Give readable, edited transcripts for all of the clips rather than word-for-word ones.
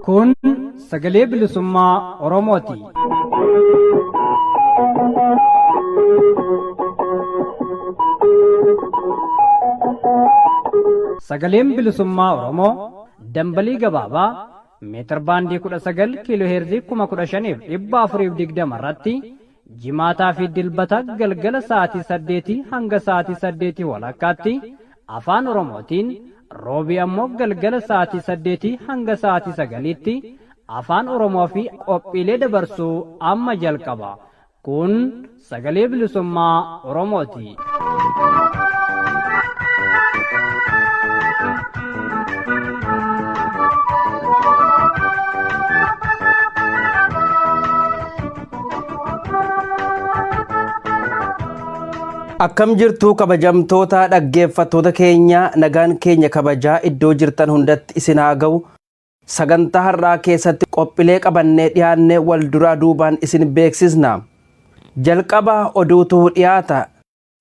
Kun sagalee bilisummaa Oromooti. Sagaleen bilisummaa Oromoo dambalii gabaabaa meetir baandii 19 kiiloo heerzii 15,420 irratti jimaataa fi dilbata galgala sa'aatii 8 hanga sa'aatii 8 walakkaatti afaan Oromootiin roobii ammoo galgala sa'aatii 8 hanga sa'aatii 9tti afaan Oromoo fi qophiilee dabarsuu amma jalqaba. Kun sagalee bilisummaa Oromooti. Akkam jirtu kabajamtoota dhaggeeffattoota keenya nagaan keenya kabajaa iddoo jirtan hundatti isin haa ga'u. Sagantaa har'aa keessatti qophiilee qabannee dhiyaannee wal duraa duubaan isin beeksisna. Jalqaba oduutu dhiyaata.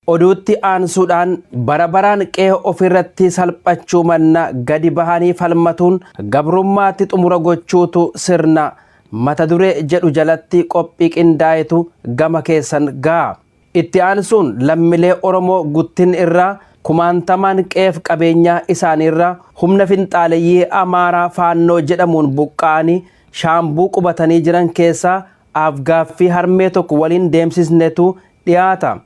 Oduutti aansuudhaan barabaraan qe'ee ofirratti salphachuu manna gadi bahanii falmatuun gabrummaatti xumura gochuutu sirna mata duree jedhu jalatti qophii qindaa'etu gama keessan ga'a. Itti aansuun lammiilee Oromoo guttin irraa kumaantamaan qe'ee qabeenyaa isaaniirraa humna finxaaleyyii Amaaraa Faannoo jedhamuun buqqa'anii shaambuu qubatanii jiran keessaa afgaaffii harmee tokko waliin deemsisnetu dhiyaata.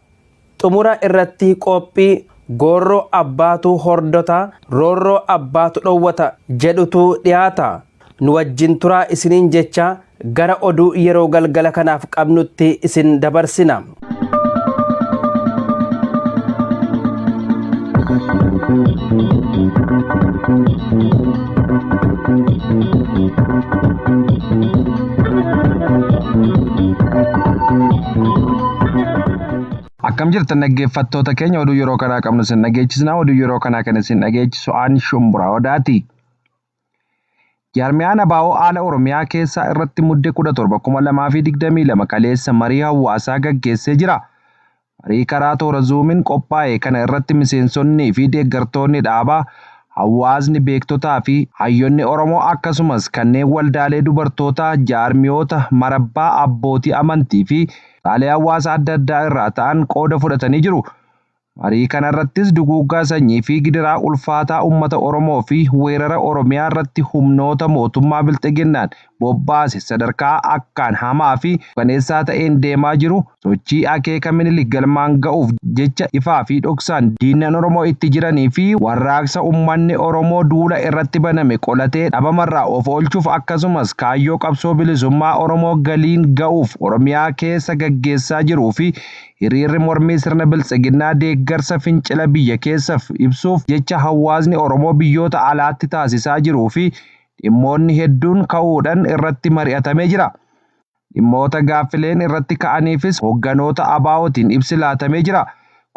Xumura irratti qophii goorroo abbaatu hordota roorroo abbaatu dhowwata jedhutu dhiyaata. Nu wajjin turaa isiniin jecha gara oduu yeroo galgala kanaaf qabnutti isin dabarsina. Akkam jirtan dhaggeeffattoota keenya oduu yeroo kanaa qabnu isin dhageechisna. Oduu yeroo kanaa kan isin dhageechisu aan Shumburaa Odaati. Jaarmiyaan ABO haala Oromiyaa keessaa irratti muddee 17 2022 kaleessa marii hawaasaa gaggeessee jira. Marii karaa toora zuumiin qophaa'e kana irratti miseensonnii fi deeggartoonni dhaabaa hawaasni beektotaa fi hayyoonni Oromoo akkasumas kanneen waldaalee dubartootaa jaarmiyoota marabbaa abbootii amantii fi dhaalee hawaasa adda addaa irraa ta'an qooda fudhatanii jiru. Marii kana irrattis duguuggaa sanyii fi gidiraa ulfaataa uummata Oromoo fi weerara Oromiyaa irratti humnoota mootummaa bilxiginnaan bobbaase sadarkaa akkaan hamaa fi qaneessaa ta'een deemaa jiru sochii akeeka Minilik galmaan ga'uuf jecha ifaa fi dhoksaan diinnan Oromoo itti jiranii fi warraaqsa uummanni Oromoo duula irratti baname qolatee dhabamarraa of oolchuuf akkasumas kaayyoo qabsoo bilisummaa Oromoo galiin ga'uuf Oromiyaa keessa gaggeessaa jiruu fi hiriirri mormii sirna bilxiginnaa deeggarsa fincila biyya keessaaf ibsuuf jecha hawaasni Oromoo biyyoota alaatti taasisaa jiruu fi dhimmoonni hedduun ka'uudhaan irratti mari'atamee jira. Dhimmoota gaaffileen irratti ka'aniifis hogganoota ABO'tiin ibsi laatamee jira.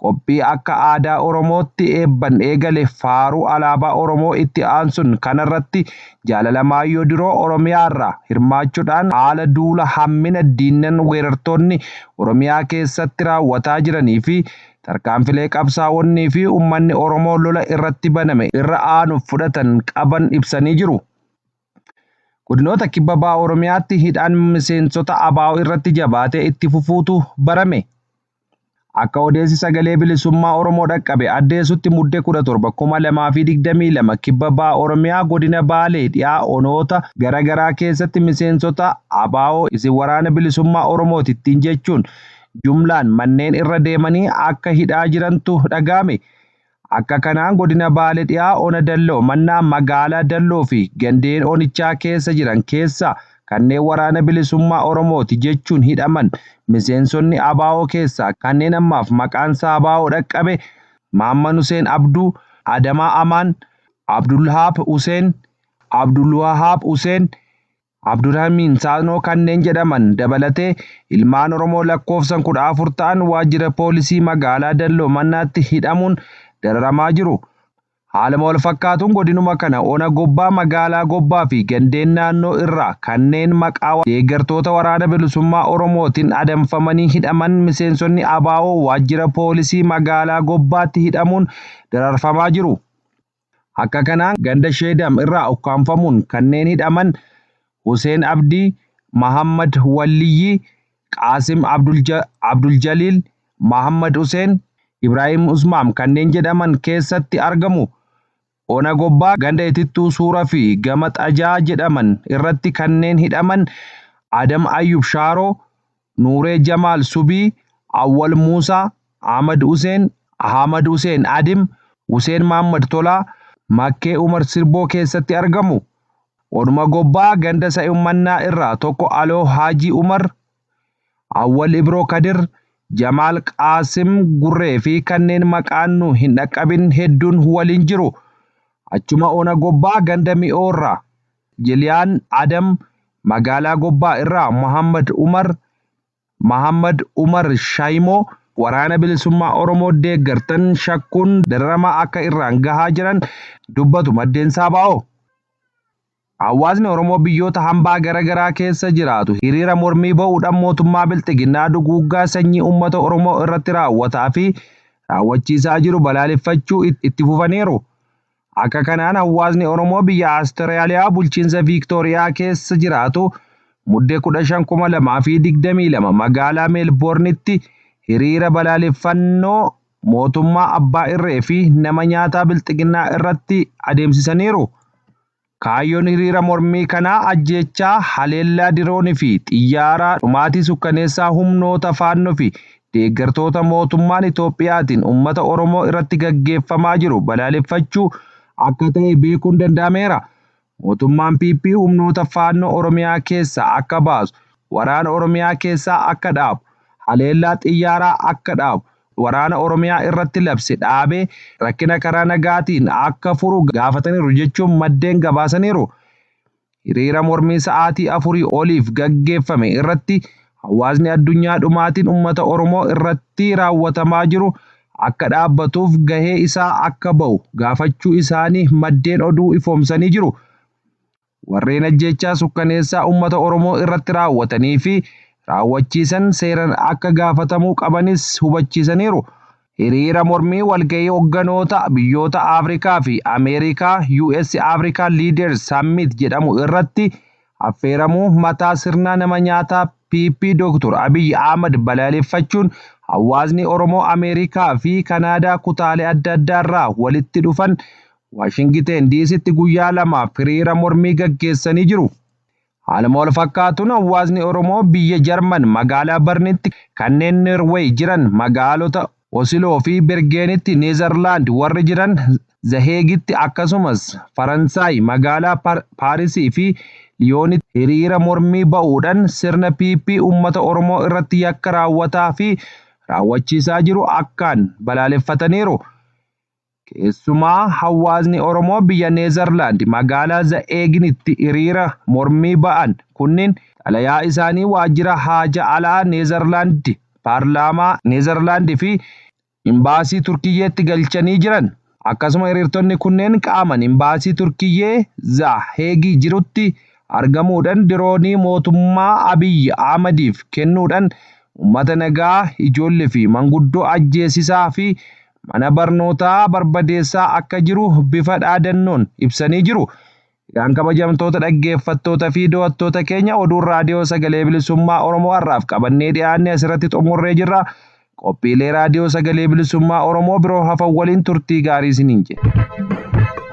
Qophii akka aadaa Oromootti eebban eegale faaruu alaabaa Oromoo itti aansuun kanarratti Jaalalamaayyoo Diroo Oromiyaarraa hirmaachuudhaan haala duula hammina diinnan weerartoonni Oromiyaa keessatti raawwataa jiranii fi tarkaanfilee qabsaa'onnii fi uummanni Oromoo lola irratti baname irra aanuuf fudhatan qaban ibsanii jiru. Godinoota kibba bahaa Oromiyaatti hidhaan miseensota ABO irratti jabaatee itti fufuutu barame. Akka odeessi sagalee bilisummaa Oromoo dhaqqabe addeessutti muddee 17 2022 kibba bahaa Oromiyaa godina Baalee dhiyaa onoota garaagaraa keessatti miseensota ABO isin waraana bilisummaa Oromootittiin jechuun jumlaan manneen irra deemanii akka hidhaa jirantu dhaga'ame. Akka kanaan godina Baalee dhiyaa ona Dalloo mannaa magaalaa Dalloo fi gandeen onichaa keessa jiran keessa kanneen waraana bilisummaa Oromooti jechuun hidhaman miseensonni ABO keessaa kanneen ammaaf maqaan ABO dhaqqabe Maamman Huseen Abduu, Adamaa Amaan, Abdulhaab Huseen, Abdulwahaab Huseen, Abdurrahimiin Saanoo kanneen jedhaman dabalatee ilmaan Oromoo lakkoofsan 14 ta'an waajjira poolisii magaalaa Dalloo mannaatti hidhamuun dararamaa jiru. Haaluma wal fakkaatuun godinuma kana ona Gobbaa magaalaa Gobbaa fi gandeen naannoo irraa kanneen maqaa deeggartoota waraana bilisummaa Oromootiin adamfamanii hidhaman miseensonni ABO waajjira poolisii magaalaa Gobbaatti hidhamuun dararfamaa jiru. Akka kanaan ganda Sheedam irraa ukkaanfamuun kanneen hidhaman Hussein Abdii, Mahammad Walliyyi, Qaasim Abdul Jalil, Mahammad Hussein, Ibrahim Usmaam kanneen jedhaman keessatti argamu. Ona Gobbaa ganda Itittuu Suuraa fi Gama Xajaa jedhaman irratti kanneen hidhaman Adam Ayyub Shaaroo, Nuuree Jamaal Subii, Awwal Muusaa, Ahmad Hussein Adim, Hussein Mahammad Tolaa, Makkee Umar Sirboo keessatti argamu. Onuma Gobbaa ganda Sa'immannaa irraa tokko Aloo Haajii Umar, Awwal Ibroo Kadir, Jamaal Qaasim Gurree fi kanneen maqaan nu hin dhaqqabin hedduun waliin jiru. Achuma Ona Gobbaa ganda Mi'oo irraa Jiliyaan Adam, magaalaa Gobbaa irraa Muhammad Umar Shaayimoo waraana bilisummaa Oromoo deeggartan shakkuun dararamaa akka irraan gahaa jiran dubbatu maddeen Saabaa'oo. Hawaasni Oromoo biyyoota hambaa garaagaraa keessa jiraatu hiriira mormii ba'uudhaan mootummaa Bilxiginnaa duguuggaa sanyii uummata Oromoo irratti raawwataa fi raawwachiisaa jiru balaaleffachuu itti fufaniiru. Akka kanaan hawaasni Oromoo biyya Aastiraaliyaa bulchiinsa Viiktooriyaa keessa jiraatu muddee 15/2022 magaalaa Meelboornitti hiriira balaaleffannoo mootummaa Abbaa Irree fi nama nyaataa Bilxiginnaa irratti adeemsisaniiru. Kaayyoon hiriira mormii kanaa ajjeechaa haleellaa diroonii fi xiyyaaraa dhumaatii sukkaneessaa humnoota faannoo fi deeggartoota mootummaan Itoophiyaatiin uummata Oromoo irratti gaggeeffamaa jiru balaaleffachuu akka ta'e beekuun danda'ameera. Mootummaan PP humnoota faannoo Oromiyaa keessaa akka baasu, waraana Oromiyaa keessaa akka dhaabu, haleellaa xiyyaaraa akka dhaabu, waraana Oromiyaa irratti labse dhaabee rakkina karaa nagaatiin akka furu gaafataniiru jechuun maddeen gabaasaniiru. Hiriira mormii sa'aatii 4 oliif gaggeeffame irratti hawaasni addunyaa dhumaatiin uummata Oromoo irratti raawwatamaa jiru akka dhaabbatuuf gahee isaa akka ba'u gaafachuu isaanii maddeen oduu ifoomsanii jiru. Warreen ajjeechaa sukkaneessaa uummata Oromoo irratti raawwatanii fi raawwachiisan seeraan akka gaafatamuu qabanis hubachiisaniiru. Hiriira mormii walgahii hogganoota biyyoota Afrikaa fi Ameerikaa US African Leaders Summit jedhamu irratti affeeramuu mataa sirna nama nyaataa PP Dr. Abiy Ahmad balaaleffachuun hawaasni Oromoo Ameerikaa fi Kanaadaa kutaalee adda addaa irraa walitti dhufan Washington DC'tti guyyaa 2 hiriira mormii gaggeessanii jiru. Haaluma wal fakkaatuun hawaasni Oromoo biyya Jarman magaalaa Barnitti kanneen Norway jiran magaalota Osloo fi Bergeenitti Neezerlaand warri jiran Zaheegitti akkasumas Faransaay magaalaa Paarisii fi Liyoonitti hiriira mormii ba'uudhaan sirna PP uummata Oromoo irratti yakka raawwataa fi raawwachiisaa jiru akkaan balaaleffataniiru. Keessumaa hawaasni Oromoo biyya Neezerlaand magaalaa Zaheegitti hiriira mormii ba'an kunniin xalayaa isaanii waajjira haja alaa Neezerlaand, paarlaamaa Neezerlaand fi imbaasii Turkiyyeetti galchanii jiran. Akkasuma hiriirtonni kunneen qaaman imbaasii Turkiyyee Zaheegii jirutti argamuudhaan diroonii mootummaa Abiy Ahmadiif kennuudhaan uummata nagaa, ijoollee fi manguddoo ajjeesisaa fi mana barnootaa barbadeessaa akka jiru bifa dhaadannoon ibsanii jiru. Egaan kabajamtoota dhaggeeffattoota fi daawwattoota keenya oduun raadiyoo sagalee bilisummaa Oromoo har'aaf qabannee dhiyaanne asirratti xumurree jirra. Qophiilee raadiyoo sagalee bilisummaa Oromoo biroo hafan waliin turtii gaarii isiniin jedha.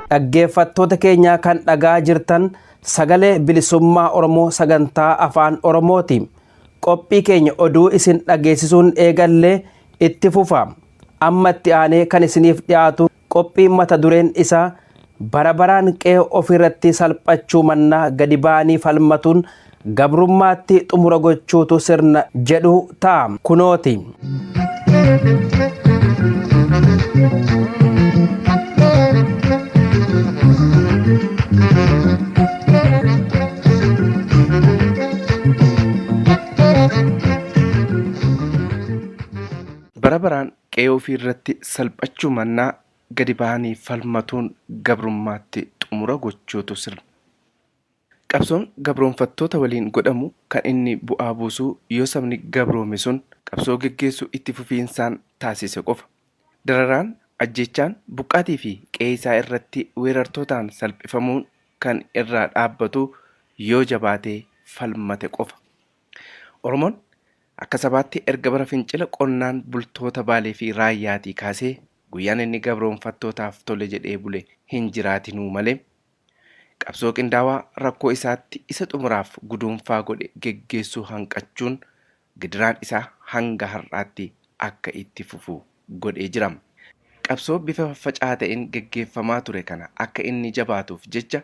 Dhaggeeffattoota keenya kan dhagaa jirtan sagalee bilisummaa Oromoo sagantaa afaan Oromooti. Qophii keenya oduu isin dhageessisuun eegallee itti fufa. Amma itti aanee kan isiniif dhiyaatu qophii mata dureen isaa bara baraan qe'ee ofirratti salphachuu mannaa gadi ba'anii falmatuun gabrummaatti xumura gochuutu sirna jedhu ta'a. Kunooti. bara baraan qe'ee ofii irratti salphachuu mannaa gadi ba'anii falmatuun gabrummaatti xumura gochuutu sirna. Qabsoon gabroonfattoota waliin godhamu kan inni bu'aa buusuu yoo sabni gabroome sun qabsoo geggeessuu itti fufiinsaan taasise qofa. Dararaan, ajjechaan, buqqaatii fi qe'ee isaa irratti weerartootaan salphifamuun kan irraa dhaabbatu yoo jabaatee falmate qofa. Oromoon akka sabaatti erga bara fincila qonnaan bultoota Baalee fi Raayyaatii kaasee guyyaan inni gabroonfattootaaf tole jedhee bule hin jiraatinuu malee qabsoo qindaawaa rakkoo isaatti isa xumuraaf guduunfaa godhe geggeessuu hanqachuun gidiraan isaa hanga har'aatti akka itti fufu godhee jira. Qabsoo bifa faffacaa ta'een geggeeffamaa ture kana akka inni jabaatuuf jecha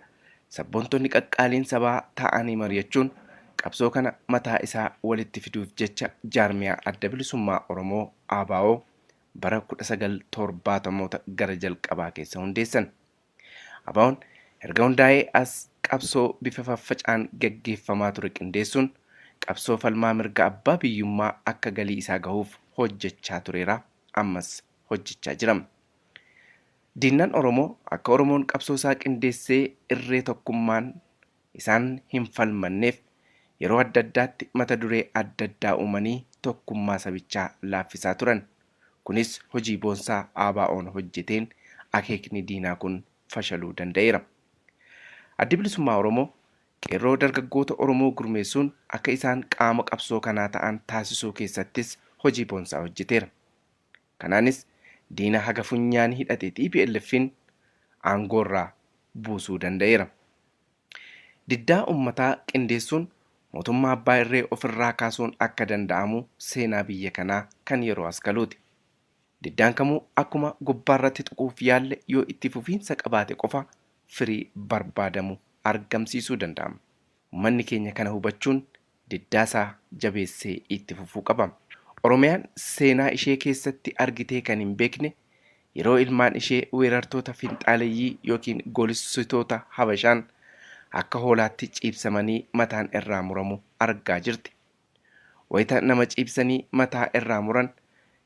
sabboontonni qaqqaaliin sabaa ta'anii mari'achuun qabsoo kana mataa isaa walitti fiduuf jecha jaarmiyaa adda bilisummaa Oromoo ABO bara 1970moota gara jalqabaa keessa hundeessan. ABO'n erga hundaa'ee as qabsoo bifa faffacaan geggeeffamaa ture qindeessuun qabsoo falmaa mirga abbaa biyyummaa akka galii isaa gahuuf hojjechaa tureera, ammas hojjechaa jira. Diinnan Oromoo akka Oromoon qabsoo isaa qindeessee irree tokkummaan isaan hin falmanneef yeroo adda addaatti mata duree adda addaa uumanii tokkummaa sabichaa laaffisaa turan. Kunis hojii boonsaa ABO'n hojjeteen akeekni diinaa kun fashaluu danda'eera. Addi bilisummaa Oromoo qeerroo dargaggoota Oromoo gurmeessuun akka isaan qaama qabsoo kanaa ta'an taasisuu keessattis hojii boonsaa hojjeteera. Kanaanis diina haga funyaan hidhate TPLF'n aangoorraa buusuu danda'eera. Diddaa uummataa qindeessuun mootummaa abbaa irree ofirraa kaasuun akka danda'amu seenaa biyya kanaa kan yeroo as galuuti. Diddaan kamuu akkuma gubbaarratti tuquuf yaalle yoo itti fufiinsa qabaate qofa firii barbaadamu argamsiisuu danda'ama. Uummanni keenya kana hubachuun diddaasaa jabeessee itti fufuu qaba. Oromiyaan seenaa ishee keessatti argitee kan hin beekne yeroo ilmaan ishee weerartoota finxaaleyyii yookiin golissitoota Habashaan akka hoolaatti ciibsamanii mataan irraa muramu argaa jirti. Wayita nama ciibsanii mataa irraa muran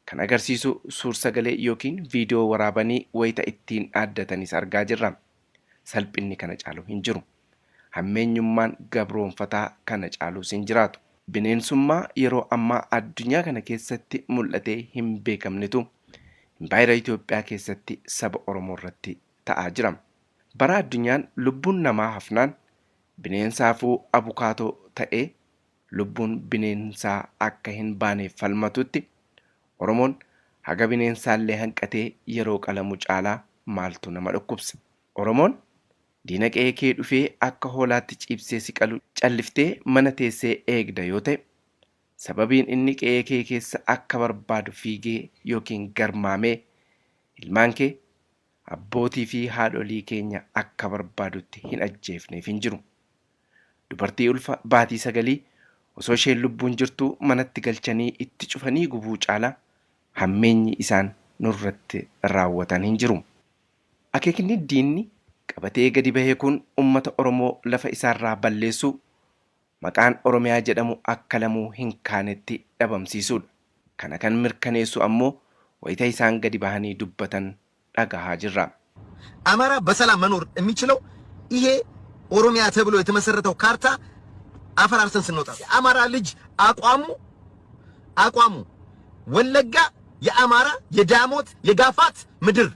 kan agarsiisu suur-sagalee yookiin viidiyoo waraabanii wayita ittiin dhaaddatanis argaa jirra. Salphinni kana caalu hin jiru. Hammeenyummaan gabroonfataa kana caalus hin jiraatu. Bineensummaa yeroo ammaa addunyaa kana keessatti mul'atee hin beekamnetu Impaayera Itoophiyaa keessatti saba Oromoo irratti ta'aa jira. Bara addunyaan lubbuun namaa hafnaan bineensaafuu abukaatoo ta'ee lubbuun bineensaa akka hin baaneef falmatutti Oromoon haga bineensaallee hanqatee yeroo qalamu caalaa maaltu nama dhukkubsa. Oromoon diina qe'ee kee dhufee akka hoolaatti ciibsee si qalu calliftee mana teessee eegda yoo ta'e sababiin inni qe'ee kee keessa akka barbaadu fiigee yookiin garmaamee ilmaan kee abbootii fi haadholii keenya akka barbaadutti hin ajjeefneef hin jiru. Dubartii ulfa baatii 9 osoo isheen lubbuun jirtu manatti galchanii itti cufanii gubuu caalaa hammeenyi isaan nurratti raawwatan hin jiru. Akeekni diinni qabatee gadi bahee kun uummata Oromoo lafa isaarraa balleessuu maqaan Oromiyaa jedhamu akka lamuu hin kaanetti dhabamsiisuudha. Kana kan mirkaneessu ammoo wayita isaan gadi bahanii dubbatan dhagahaa jirra. አማራ በሰላም መኖር የሚችለው ይሄ ኦሮሚያ ተብሎ የተመሰረተው ካርታ አፈራርሰን ስንወጣ የአማራ ልጅ አቋሙ ወለጋ የአማራ የዳሞት የጋፋት ምድር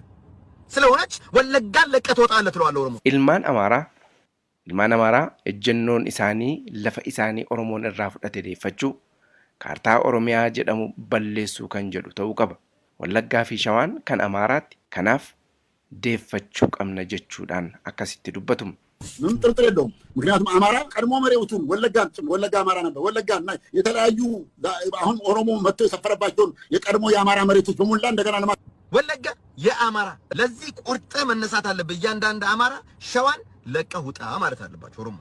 ስለሆነች ወለጋን ለቀህ ትወጣለህ ትለዋለህ ኦሮሞ። ilmaan amaaraa ejjennoon isaanii lafa isaanii Oromoon irraa fudhate deeffachuu kaartaa Oromiyaa jedhamu balleessuu kan jedhu ta'uu qaba. Wallaggaa fi Shawaan kan Amaaraatti kanaaf deeffachuu qabna jechuudhaan akkasitti dubbatu. ምንም ጥርጥር የለውም። ምክንያቱም አማራ ቀድሞ መሬቱን ወለጋ አማራ ነበር። ወለጋና የተለያዩ አሁን ኦሮሞ መጥቶ የሰፈረባቸውን የቀድሞ የአማራ መሬቶች በሙላ እንደገና ወለጋ የአማራ ለዚህ ቁርጥ መነሳት አለበት። እያንዳንዱ አማራ ሸዋን ለቀህ ውጣ ማለት አለባቸው ኦሮሞ።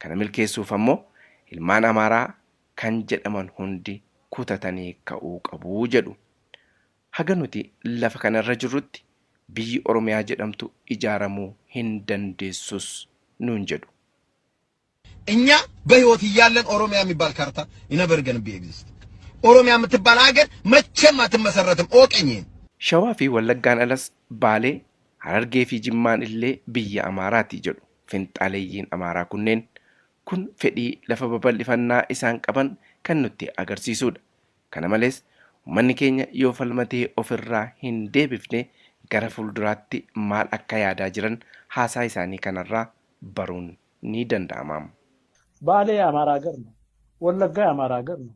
Kana milkeessuuf ammoo ilmaan Amaaraa kan jedhaman hundi kutatanii ka'uu qabu jedhu. Haga nuti lafa kanarra jirrutti biyyi Oromiyaa jedhamtu ijaaramuu hin dandeessus nuun jedhu. እኛ በህይወት እያለን ኦሮሚያ የሚባል ካርታ never gonna be exist. ኦሮሚያ የምትባል ሀገር መቼም አትመሰረትም። ኦቀኝ Shawaa fi Wallaggaan alas Baalee, Harargee fi Jimmaan illee biyya Amaaraati jedhu. finxaaleeyyiin Amaaraa kunneen. Kun fedhii lafa babal'ifannaa isaan qaban kan nutti agarsiisudha. Kana malees uummanni keenya yoo falmatee ofirraa hin deebifne gara fuulduraatti maal akka yaadaa jiran haasaa isaanii kanarraa baruun ni danda'ama. ባሌ የአማራ ሀገር ነው። ወለጋ የአማራ ሀገር ነው።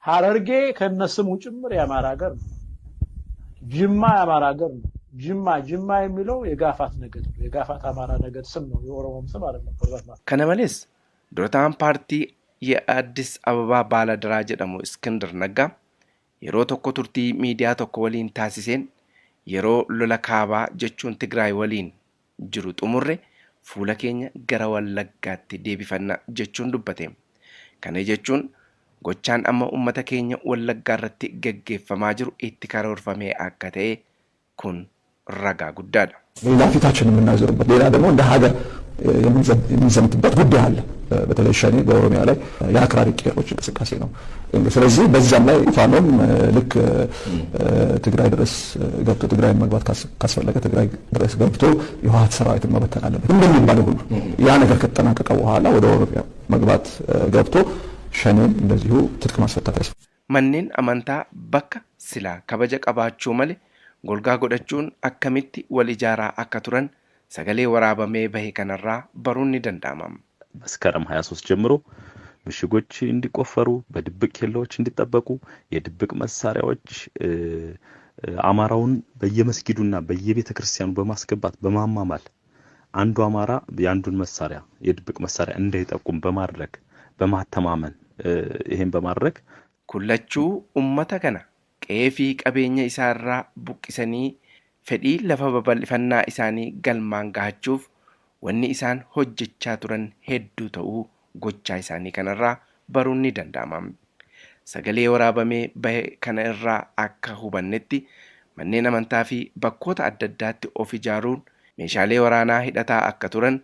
ሐረርጌ ከነስሙ ጭምር የአማራ ሀገር ነው። ጅማ የአማራ ሀገር ነው። ጅማ የሚለው የጋፋት ነገድ ነው። የጋፋት አማራ ነገድ ስም ነው። የኦሮሞም ስም አይደለም። ከነ መለስ ዱረታን ፓርቲ የአዲስ አበባ ባለድራ ጀደሙ እስክንድር ነጋ yeroo tokko turtii miidiyaa tokko waliin taasiseen yeroo lola kaabaa jechuun Tigraay waliin jiru xumurre fuula keenya gara Wallaggaatti deebifanna jechuun dubbate. Kana jechuun gochaan amma uummata keenya Wallaggaa irratti gaggeeffamaa jiru itti karoorfamee akka ta'e kun ragaa guddaadha. ሌላ ፊታችን የምናዞርበት ሌላ ደግሞ እንደ ሀገር የምንዘምትበት ጉዳይ አለ። በተለይ ሸኔ በኦሮሚያ ላይ የአክራሪ ቄሮች እንቅስቃሴ ነው። ስለዚህ በዛም ላይ ፋኖም ልክ ትግራይ ድረስ ገብቶ ትግራይ መግባት ካስፈለገ ትግራይ ድረስ ገብቶ የህወሓት ሰራዊትን መበተን አለበት እንደሚባለው ሁሉ ያ ነገር ከተጠናቀቀ በኋላ ወደ ኦሮሚያ መግባት ገብቶ ሸኔን እንደዚሁ ትጥቅ ማስፈታት ያስፈልጋል። Manneen amantaa bakka silaa kabaja qabaachuu malee golgaa godhachuun akkamitti wal ijaaraa akka turan sagalee waraabamee bahe kanarraa baruun ni danda'ama. መስከረም 23 ጀምሮ ምሽጎች እንዲቆፈሩ በድብቅ ኬላዎች እንዲጠበቁ የድብቅ መሳሪያዎች አማራውን በየመስጊዱና በየቤተክርስቲያኑ በማስገባት በማማማል አንዱ አማራ ያንዱን መሳሪያ የድብቅ መሳሪያ እንዳይጠቁም በማድረግ በማተማመን ይሄን በማድረግ kullachuu ummata kana qeefii qabeenya isaarraa buqqisanii fedhii lafa babal'ifannaa isaanii galmaan gahachuuf wanni isaan hojjechaa turan hedduu ta'uu gochaa isaanii kanarraa baruun ni danda'ama. Sagalee waraabamee bahe kana irraa akka hubannetti manneen amantaa fi bakkoota adda addaatti of ijaaruun meeshaalee waraanaa hidhataa akka turan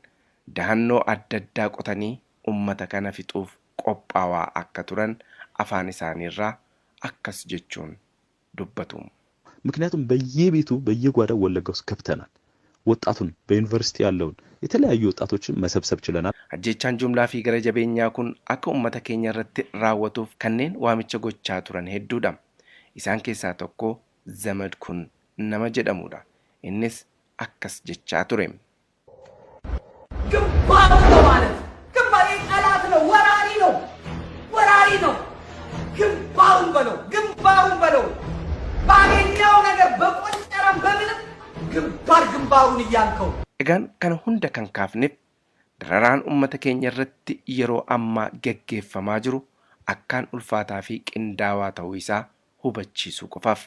dahannoo adda addaa qotanii ummata kana fixuuf qophaawaa akka turan afaan isaaniirraa akkas jechuun dubbatu. ምክንያቱም በየቤቱ በየጓዳው ወለጋ ውስጥ ገብተናል። ወጣቱን በዩኒቨርሲቲ ያለውን የተለያዩ ወጣቶችን መሰብሰብ ችለናል። Ajjechaan jumlaa fi gara jabeenyaa kun akka uummata keenya irratti raawwatuuf kanneen waamicha gochaa turan hedduudha. Isaan keessaa tokko Zamad kun nama jedhamudha. Innis akkas jechaa ture. ግንባሩን በለው ባገኘው ነገር በቆንጨራም በምንም ግንባሩን እያልከው Egaan kana hunda kan kaafneef dararaan uummata keenya irratti yeroo ammaa gaggeeffamaa jiru akkaan ulfaataa fi qindaawaa ta'uu isaa hubachiisuu qofaaf.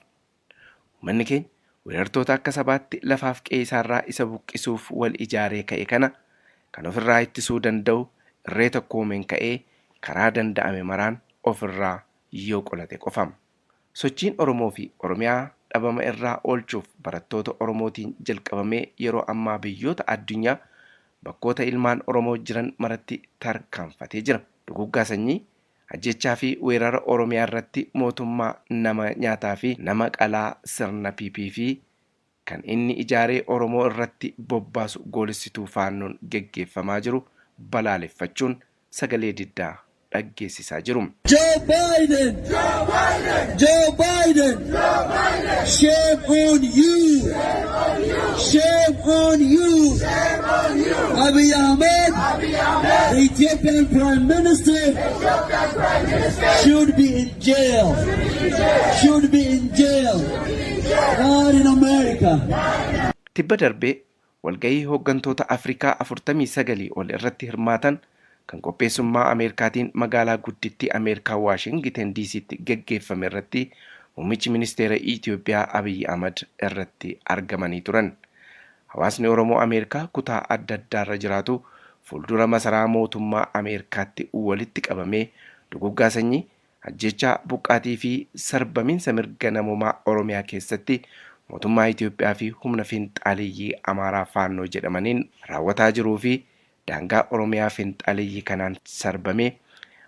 Uummanni keenya weerartoota akka sabaatti lafaaf qe'eerraa isa buqqisuuf wal ijaaree ka'e kana kan ofirraa ittisuu danda'u irree tokkoomeen ka'ee karaa danda'ame maraan ofirraa yoo qolate qofam. Sochiin Oromoo fi Oromiyaa dhabama irraa oolchuuf barattoota Oromootiin jalqabamee yeroo ammaa biyyoota addunyaa bakkoota ilmaan Oromoo jiran maratti tarkaanfatee jira. Duguggaa sanyii ajjechaa fi weerara Oromiyaa irratti mootummaa nama nyaataa fi nama qalaa sirna PPP kan inni ijaaree Oromoo irratti bobbaasu goolisituu faannoon gaggeeffamaa jiru balaaleffachuun sagalee diddaa dhaggeessisaa jiru. Joe Biden! Shame on you! Shame on you! Abiy Ahmed, the Ethiopian Prime Minister, should be in jail. Should be in jail. Not in America. Tibba darbee walgahii hooggantoota Afrikaa 49 ol irratti hirmaatan kan qopheessummaa Ameerikaatiin magaalaa guddittii Ameerikaa Waashingten DC'tti gaggeeffame irratti muummichi ministeera Itoophiyaa Abiy Ahmed irratti argamanii turan. Hawaasni Oromoo Ameerikaa kutaa adda addaarra jiraatu fuuldura masaraa mootummaa Ameerikaatti walitti qabamee duguggaa sanyii ajjechaa buqqaatii fi sarbamiinsa mirga namummaa Oromiyaa keessatti mootummaa Itoophiyaa fi humna finxaaliyyii Amaaraa faannoo jedhamaniin raawwataa jiruu fi daangaa Oromiyaa finxaaliyyii kanaan sarbamee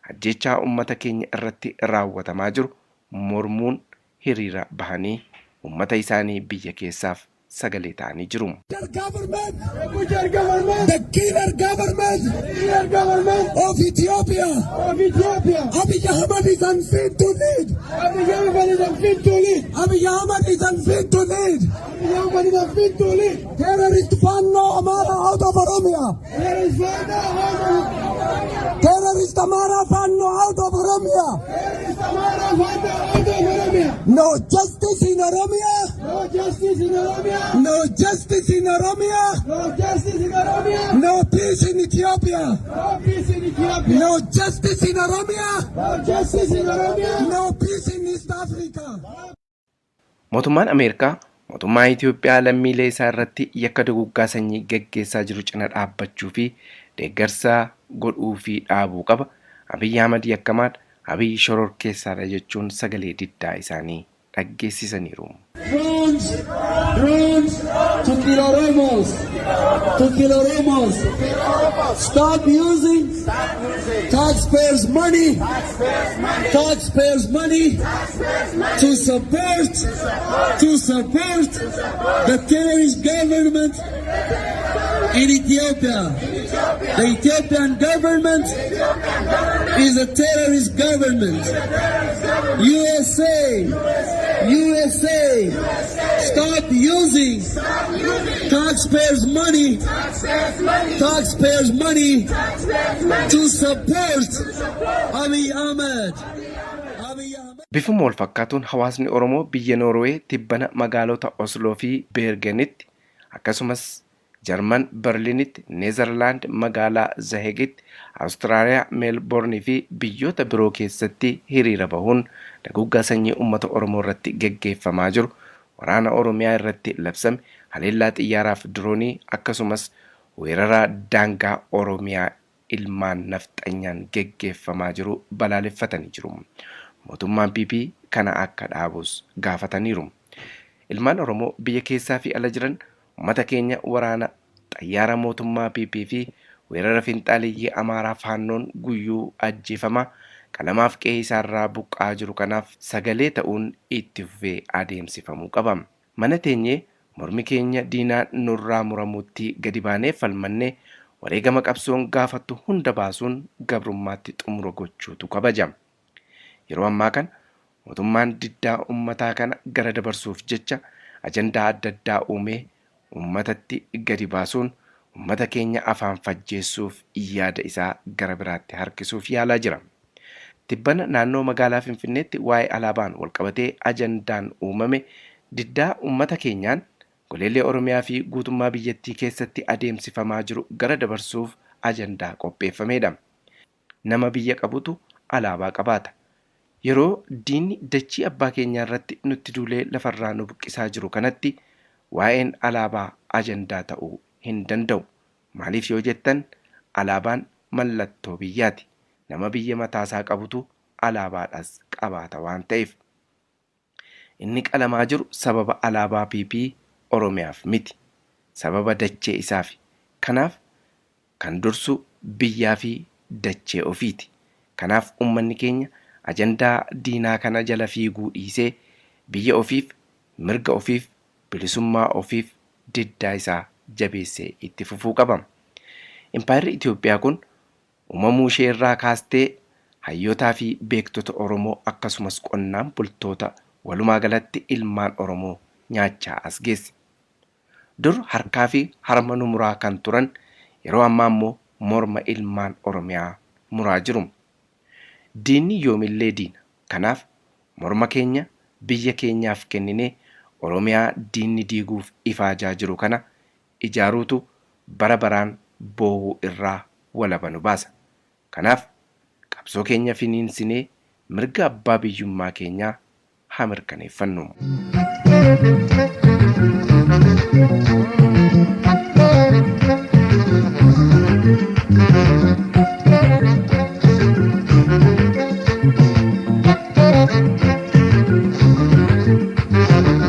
ajjechaa uummata keenya irratti raawwatamaa jiru mormuun hiriira bahanii uummata isaanii biyya keessaaf sagalee ta'anii jiru. The killer government of Ethiopia. Abiy Ahmed is unfit to lead. Abiy Ahmed is unfit to lead. Terrorist Fanno Amara out of Oromia. Terrorist Amara Fanno out of Oromia. No justice in Oromia. No justice in Oromia. No justice in Oromia. No justice in Oromia. No peace in Ethiopia. No peace in Ethiopia. No justice in Oromia. No justice in Oromia. No peace in East Africa. Mootummaan Ameerikaa mootummaa Itoophiyaa lammiilee isaa irratti yakka duguggaa sanyii geggeessaa jiru cina dhaabbachuu fi deeggarsa godhuu fi dhaabuu qaba. Abiy Ahmed yakkamaan Abiy shororkeessaadha jechuun sagalee diddaa isaanii dhaggeessisaniiru. Drones to kill Oromos. Stop using taxpayers' money to support the terrorist government in Ethiopia. The Ethiopian government is a terrorist government. USA, stop using taxpayers' money to support Abiy Ahmed. Bifuma wal fakkaatuun hawaasni Oromoo biyya Noorwee tibbana magaalota Osloo fi Beerganitti akkasumas Jarman Berliinitti, Neezerlaand magaalaa Zahegitti, Awustiraaliyaa Meelboornii fi biyyoota biroo keessatti hiriira bahuun duguggaa sanyii uummata Oromoo irratti geggeeffamaa jiru waraana Oromiyaa irratti labsame haleellaa xiyyaaraaf diroonii akkasumas weeraraa daangaa Oromiyaa ilmaan nafxanyaan geggeeffamaa jiru balaaleffatanii jiru. Mootummaan PP kana akka dhaabus gaafataniiru. Ilmaan Oromoo biyya keessaa fi ala jiran uummata keenya waraana xayyaara mootummaa PP fi weerara finxaaliyyii Amaaraa Faannoon guyyuu ajjeefama qalamaaf qe'ee isaarraa buqqaa jiru kanaaf sagalee ta'uun itti fufee adeemsifamuu qaba. Mana teenyee mormi keenya diinaan nurraa muramuutti gadi baanee falmannee wareegama qabsoon gaafattu hunda baasuun gabrummaatti xumura gochuutu kabajama. Yeroo ammaa kana mootummaan diddaa uummataa kana gara dabarsuuf jecha ajandaa adda addaa uumee uummatatti gadi baasuun uummata keenya afaan fajjeessuuf yaada isaa gara biraatti harkisuuf yaalaa jira. Tibbana naannoo magaalaa Finfinneetti waa'ee alaabaan walqabatee ajandaan uumame diddaa uummata keenyaan goleellee Oromiyaa fi guutummaa biyyattii keessatti adeemsifamaa jiru gara dabarsuuf ajandaa qopheeffamedha. Nama biyya qabutu alaabaa qabaata. Yeroo diinni dachii abbaa keenyaa irratti nutti duulee lafarraa nu buqqisaa jiru kanatti waa'een alaabaa ajandaa ta'uu hin danda'u. Maaliif yoo jettan alaabaan mallattoo biyyaati. Nama biyya mataasaa qabutu alaabaadhaas qabaata waan ta'eef. Inni qalamaa jiru sababa alaabaa PP Oromiyaaf miti. Sababa dachee isaaf. Kanaaf kan dursu biyyaa fi dachee ofiiti. Kanaaf uummanni keenya ajandaa diinaa kana jala fiiguu dhiisee biyya ofiif, mirga ofiif, bilisummaa ofiif diddaa isaa jabeessee itti fufuu qaba. Impaayirri Itoophiyaa kun uumamuu ishee irraa kaastee hayyootaa fi beektota Oromoo akkasumas qonnaan bultoota walumaa galatti ilmaan Oromoo nyaachaa as geesse. Dur harkaa fi harma nu muraa kan turan yeroo ammaa immoo morma ilmaan Oromiyaa muraa jiru. Diinni yoomillee diina. Kanaaf morma keenya biyya keenyaaf kenninee Oromiyaa diinni diiguuf ifaajaa jiru kana ijaaruutu bara baraan boohuu irraa walaba nu baasa. Kanaaf qabsoo keenya finiinsinee mirga abbaa biyyummaa keenyaa haa mirkaneeffannu.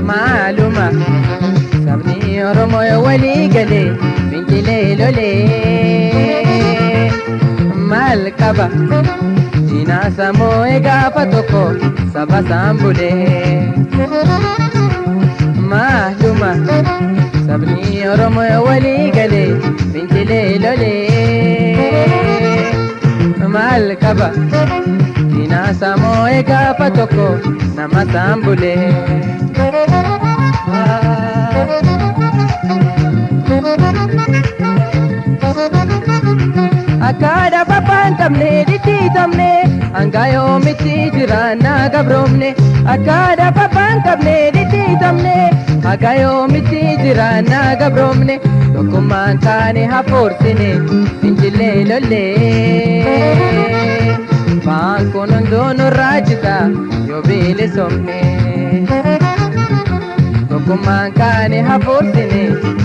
Maaluma sabni Oromoo walii galee fincilee lolee maal qaba diinaa samoo gaafa tokko saba saambulee maaluma sabni oromoo walii galee fincilee lolee maal qaba diinaa samoo gaafa tokko nama saambulee. Akkaada babbaan qabne dhidhiitamne hanga yoomitti jiraannaa gabroomne. Akkaada babbaan qabne dhidhiitamne hanga yoomitti jiraannaa gabroomne. Tokkummaan kaane hafoorsine fincilee lollee. Baan kun hunduu nurraa jita yoo bilisomne. Tokkummaan kaane hafoorsine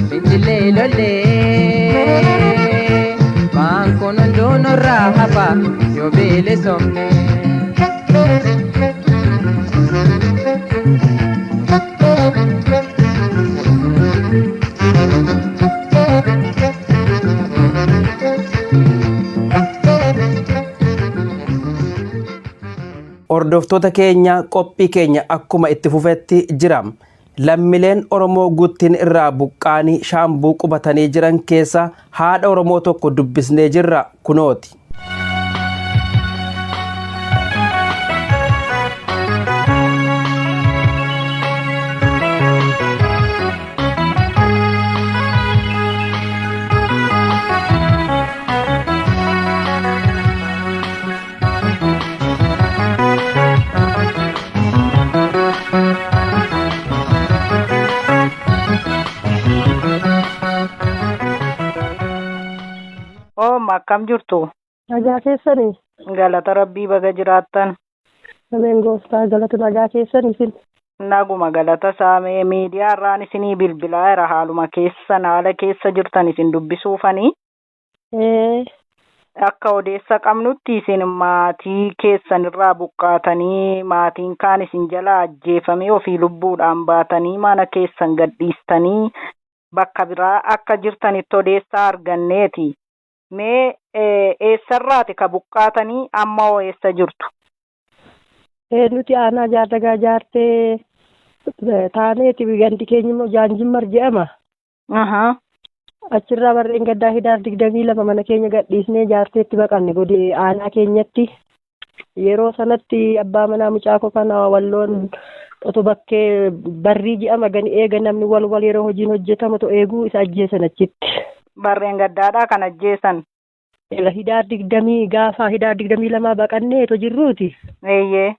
fincilee lollee. Baan kun hunduu nurraa hafa yoo bilisomne. Hordoftoota keenya qophii keenya akkuma itti fufetti jira. Lammileen Oromoo guttiin irraa buqqaanii shaambuu qubatanii jiran keessa haadha Oromoo tokko dubbisnee jirra kunooti. Akkam jirtu? Nagaa keessanii? Galata Rabbii baga jiraattan. Nameen gooftaa galata nagaa keessanii sin? Naguma galata saamee miidiyaa irraan isinii bilbilaa jira haaluma keessan haala keessa jirtan isin dubbisuufanii. Akka odeessa qabnutti isin maatii keessan irraa buqqaatanii maatiin kaan isin jala ajjeefamee ofii lubbuudhaan baatanii mana keessan gadhiistanii bakka biraa akka jirtanitti odeessaa arganneeti. Mee eessarraati ka buqqaatanii amma hoo eessa jirtu? Nuti aanaa jaardagaa jaartee taaneeti gandi keenya immoo Jaanjimmar jedhama. Achirraa barreen gaddaa Hidaar 22 mana keenya gadhiisnee jaarteetti baqanne godee aanaa keenyatti. Yeroo sanatti abbaa manaa mucaa kana walloon otoo bakkee barrii jedhama gani eega namni wal yeroo hojiin hojjetamu to eeguu isa ajjeesan achitti. Barreen gaddaadhaa kan ajjeesan. Hidaar 20 gaafa Hidaar 22 baqannee to jirruuti. Eeyyee.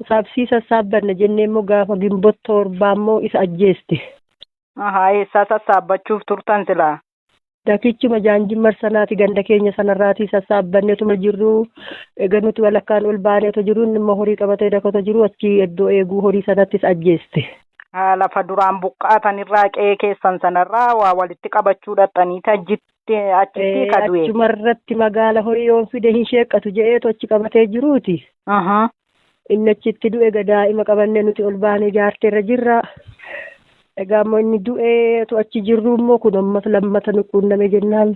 Saabsii sassaabbanne jennee immoo gaafa Gimboot 7 immoo isa ajjeeste. Eessaa sassaabbachuuf turtan silaa? Dakichuma Jaanjimmar sanaati ganda keenya sanarraati sassaabbanneetuma jirru egaa nuti walakkaan ol baaneetu jiru immoo horii qabatee dakota jiru achi iddoo eeguu horii sanattis ajjeeste. Lafa duraan buqqaatanirraa qe'ee keessan sanarraa waa walitti qabachuu dhaxxanii achitti kadu'e. Achumarratti magaala horii yoon fide hin sheeqqatu je'eetu achi qabatee jiruuti. Inni achitti du'e daa'ima qabannee nuti ol baanee jaarteerra jirra. Egaa immoo inni du'eetu achi jirru immoo kun ammas lammata nu quunname jennaan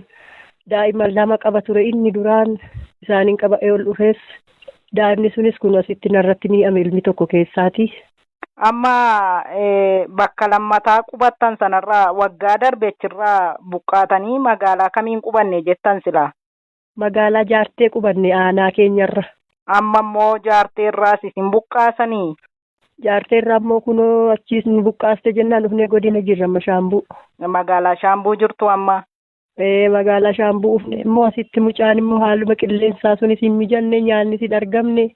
daa'ima 2 qaba ture inni duraan isaaniin qaba'ee ol dhufees daa'imni sunis kun asitti narratti mi'ame ilmi tokko keessaati. Amma bakka lammataa qubattan sanarraa waggaa darbeechirraa buqqaatanii magaalaa kamiin qubanne jettan silaa? Magaalaa jaartee qubanne aanaa keenyarra. Amma immoo jaarteerraas isin buqqaasanii? Jaarteerraa immoo kunoo achiis nu buqqaaste jennaan dhufnee godina jirra amma Shaambuu. Magaalaa Shaambuu jirtu amma? Magaalaa Shaambuu dhufne immoo asitti mucaan immoo haaluma qilleensaa sunis hin mijanne nyaannis hin argamne.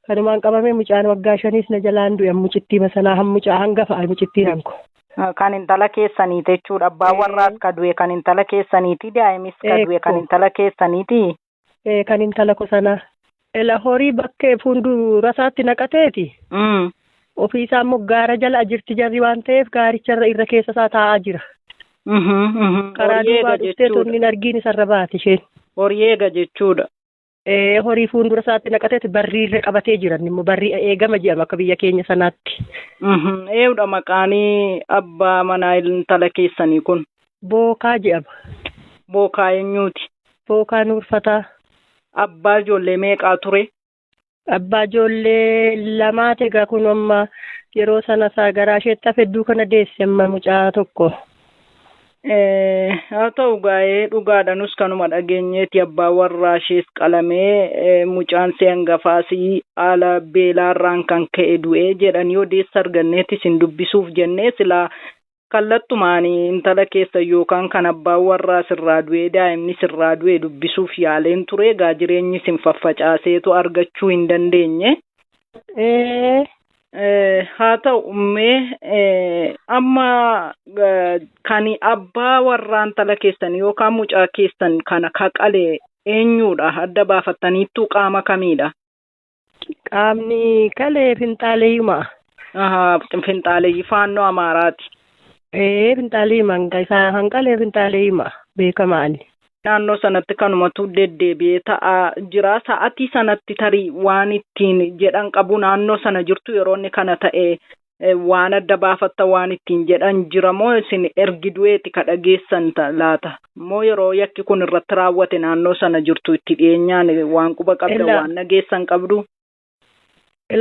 Kanumaan qabame mucaan waggaa 5 na jalaan du'e mucittii masanaa hammucaa hangafa mucittii hanko. Kan intala keessaniiti jechuudha. Abbaan warraas ka du'e kan intala keessaniiti daa'imis ka du'e kan intala keessaniiti. Kan intala kosanaa. Ela horii bakkee fuuldurasaatti naqateeti. Ofiisaa immoo gaara jala jirti jarri waan ta'eef gaaricharra irra keessa isaa taa'aa jira. Karaa duubaa dhuftee tonni hin argiin isarra baate isheen. Horii eega jechuudha. Horii fuuldura isaatti naqateeti barrii irra qabatee jiran immoo barrii eegama jedhama akka biyya keenya sanaatti. Eewudha maqaanii abbaa manaa intala keessanii kun? Bookaa jedhama. Bookaa eenyuuti? Bookaa Nuurfataa. Abbaa ijoollee meeqaa ture? Abbaa ijoollee 2 egaa kun amma yeroo sana isaa garaa isheetti hedduu kana deesse amma mucaa tokko. Haa ta'u gaa'ee dhugaadhanus kanuma dhageenyeeti abbaa warraa ishees qalamee mucaan see hangafaasii haala beelaarraan kan ka'e du'ee jedhanii odeessa arganneeti isin dubbisuuf jennee silaa kallattumaan intala keessa yookaan kan abbaan warraa sirraa du'ee daa'imni sirraa du'e dubbisuuf yaaleen ture egaa jireenyi isin faffacaaseetu argachuu hin dandeenye. Haa ta'u mee amma kan abbaa warraa intala keessan yookaan mucaa keessan kana kaqale eenyuudha adda baafattaniittuu qaama kamiidha? Qaamni kalee Finxaaleeyyuma. Finxaaleeyyii faannoo Amaaraati. Finxaaleeyyuma isaa hanqalee Finxaaleeyyuma beekamaani. Naannoo sanatti kanumatu deddeebi'ee ta'aa jira. Sa'atii sanatti tarii waan ittiin jedhan qabu naannoo sana jirtu yeroo inni kana ta'e waan adda baafatta waan ittiin jedhan jira moo isin ergi du'eeti ka dhageessan laata? Moo yeroo yakki kun irratti raawwate naannoo sana jirtu itti dhiyeenyaan waan quba qabda waan dhageessan qabdu?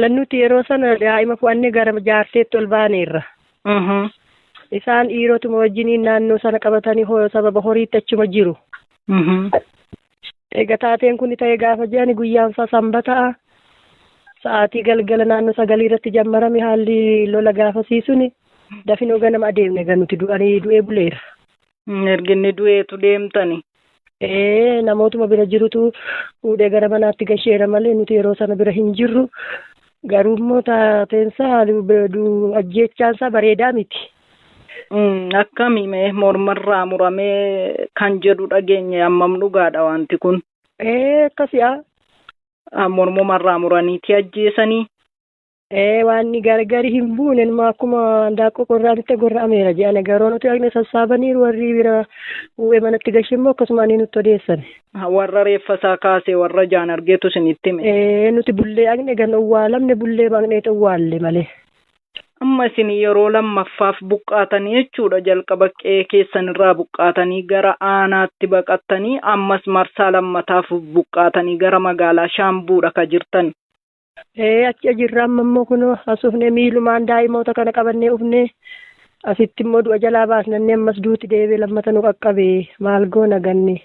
Nuti yeroo sana daa'ima fu'annee gara jaarteetti ol baaneerra. Isaan dhiirotuma wajjiniin naannoo sana qabatanii sababa horiitti achuma jiru. Egaa taateen kun ta'ee gaafa jedhani guyyaan isaa sanbataa sa'aatii galgala naannoo 9 irratti jammarame haalli lola gaafasiisuun dafinoo ganama adeemne egaa nuti du'ee buleera. Erginni du'eetu deemtani. Namootuma bira jirutu fuudhee gara manaatti gasheera malee nuti yeroo sana bira hin jirru. Garuu immoo taateensaa ajjeechaansaa bareedaa miti. Akkamii mormarraa muramee kan jedhu dhageenye ammam dhugaadha wanti kun? Akkasi'a. Mormumarraa muraniiti ajjeesanii? Waan gargari hin buune akkuma handaaqqoo qorraanitti gorra'ameera jedhan garuu nuti dhaqne sassaabaniiru warri bira uwwee manatti gashe immoo akkasumaan nutti odeessan. Warra reeffasaa kaasee warra jaan argeetu isinitti hime? Nuti bullee dhaqne gan owwaalamne bullee baqnee owwaalle malee. Amma isin yeroo lammaffaaf buqqaatanii jechuudha jalqaba qe'ee keessanirraa buqqaatanii gara aanaatti baqattanii ammas marsaa lammataaf buqqaatanii gara magaalaa Shaambuudha ka jirtan. Achi jirra amma immoo kun asufne miilumaan daa'imoota kana qabannee ufne asitti immoo du'a jalaa baasnannee ammas duuti deebee lammata nu qaqqabee maal goona ganne.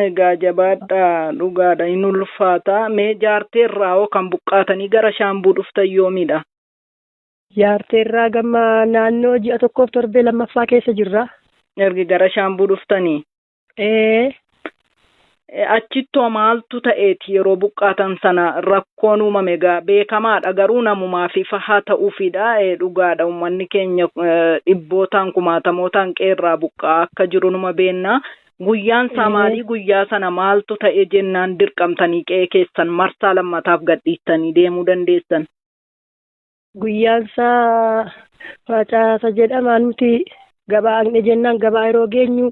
Egaa jabaadha dhugaadha hin ulfaata mee jaarteerraa hoo kan buqqaatanii gara Shaambuu dhuftan yoomidha? Jaarteerraa gamma naannoo ji'a 1 torbee lammaffaa keessa jirra. Ergi gara Shaambuu dhuftanii? Achittoo maaltu ta'eeti yeroo buqqaatan sana rakkoon uumame egaa beekamaadha garuu namumaaf ifa haa ta'uufidha dhugaadha uummanni keenya dhibbootaan kumaatamootaan qeerraa buqqaa akka jiru numa beennaa. Guyyaan isaa maalii guyyaa sana maaltu ta'e jennaan dirqamtanii qe'ee keessan marsaa lammataaf gadhiistanii deemuu dandeessan? Guyyaan isaa facaasa jedhama nuti gabaa dhaqne jennaan gabaa yeroo geenyu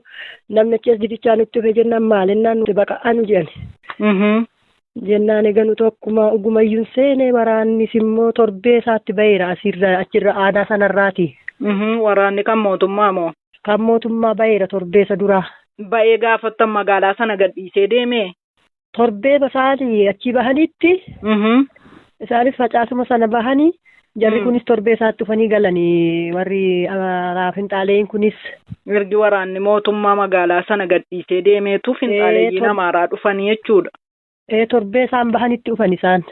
namni achi as didichaa nutti dhufe jennaan maalinnaan nuti baqa'anu jedhan. Jennaan egaa nuti akkuma ugumayyuun seenee waraannis immoo torbee isaatti baheera achirra aadaa sanarraati. Waraanni kan mootummaa moo? Kan mootummaa baheera torbee isa duraa. Ba'ee gaafattan magaalaa sana gadhiisee deemee? Torbee isaanii achi bahanitti isaanis facaasuma sana bahanii jarri kunis torbee isaatti dhufanii galanii warri finxaaleeyyiin kunis. Ergi waraanni mootummaa magaalaa sana gadhiisee deemeetu finxaaleeyyiin Amaaraa dhufanii jechuudha. Torbee isaan bahanitti dhufan isaan.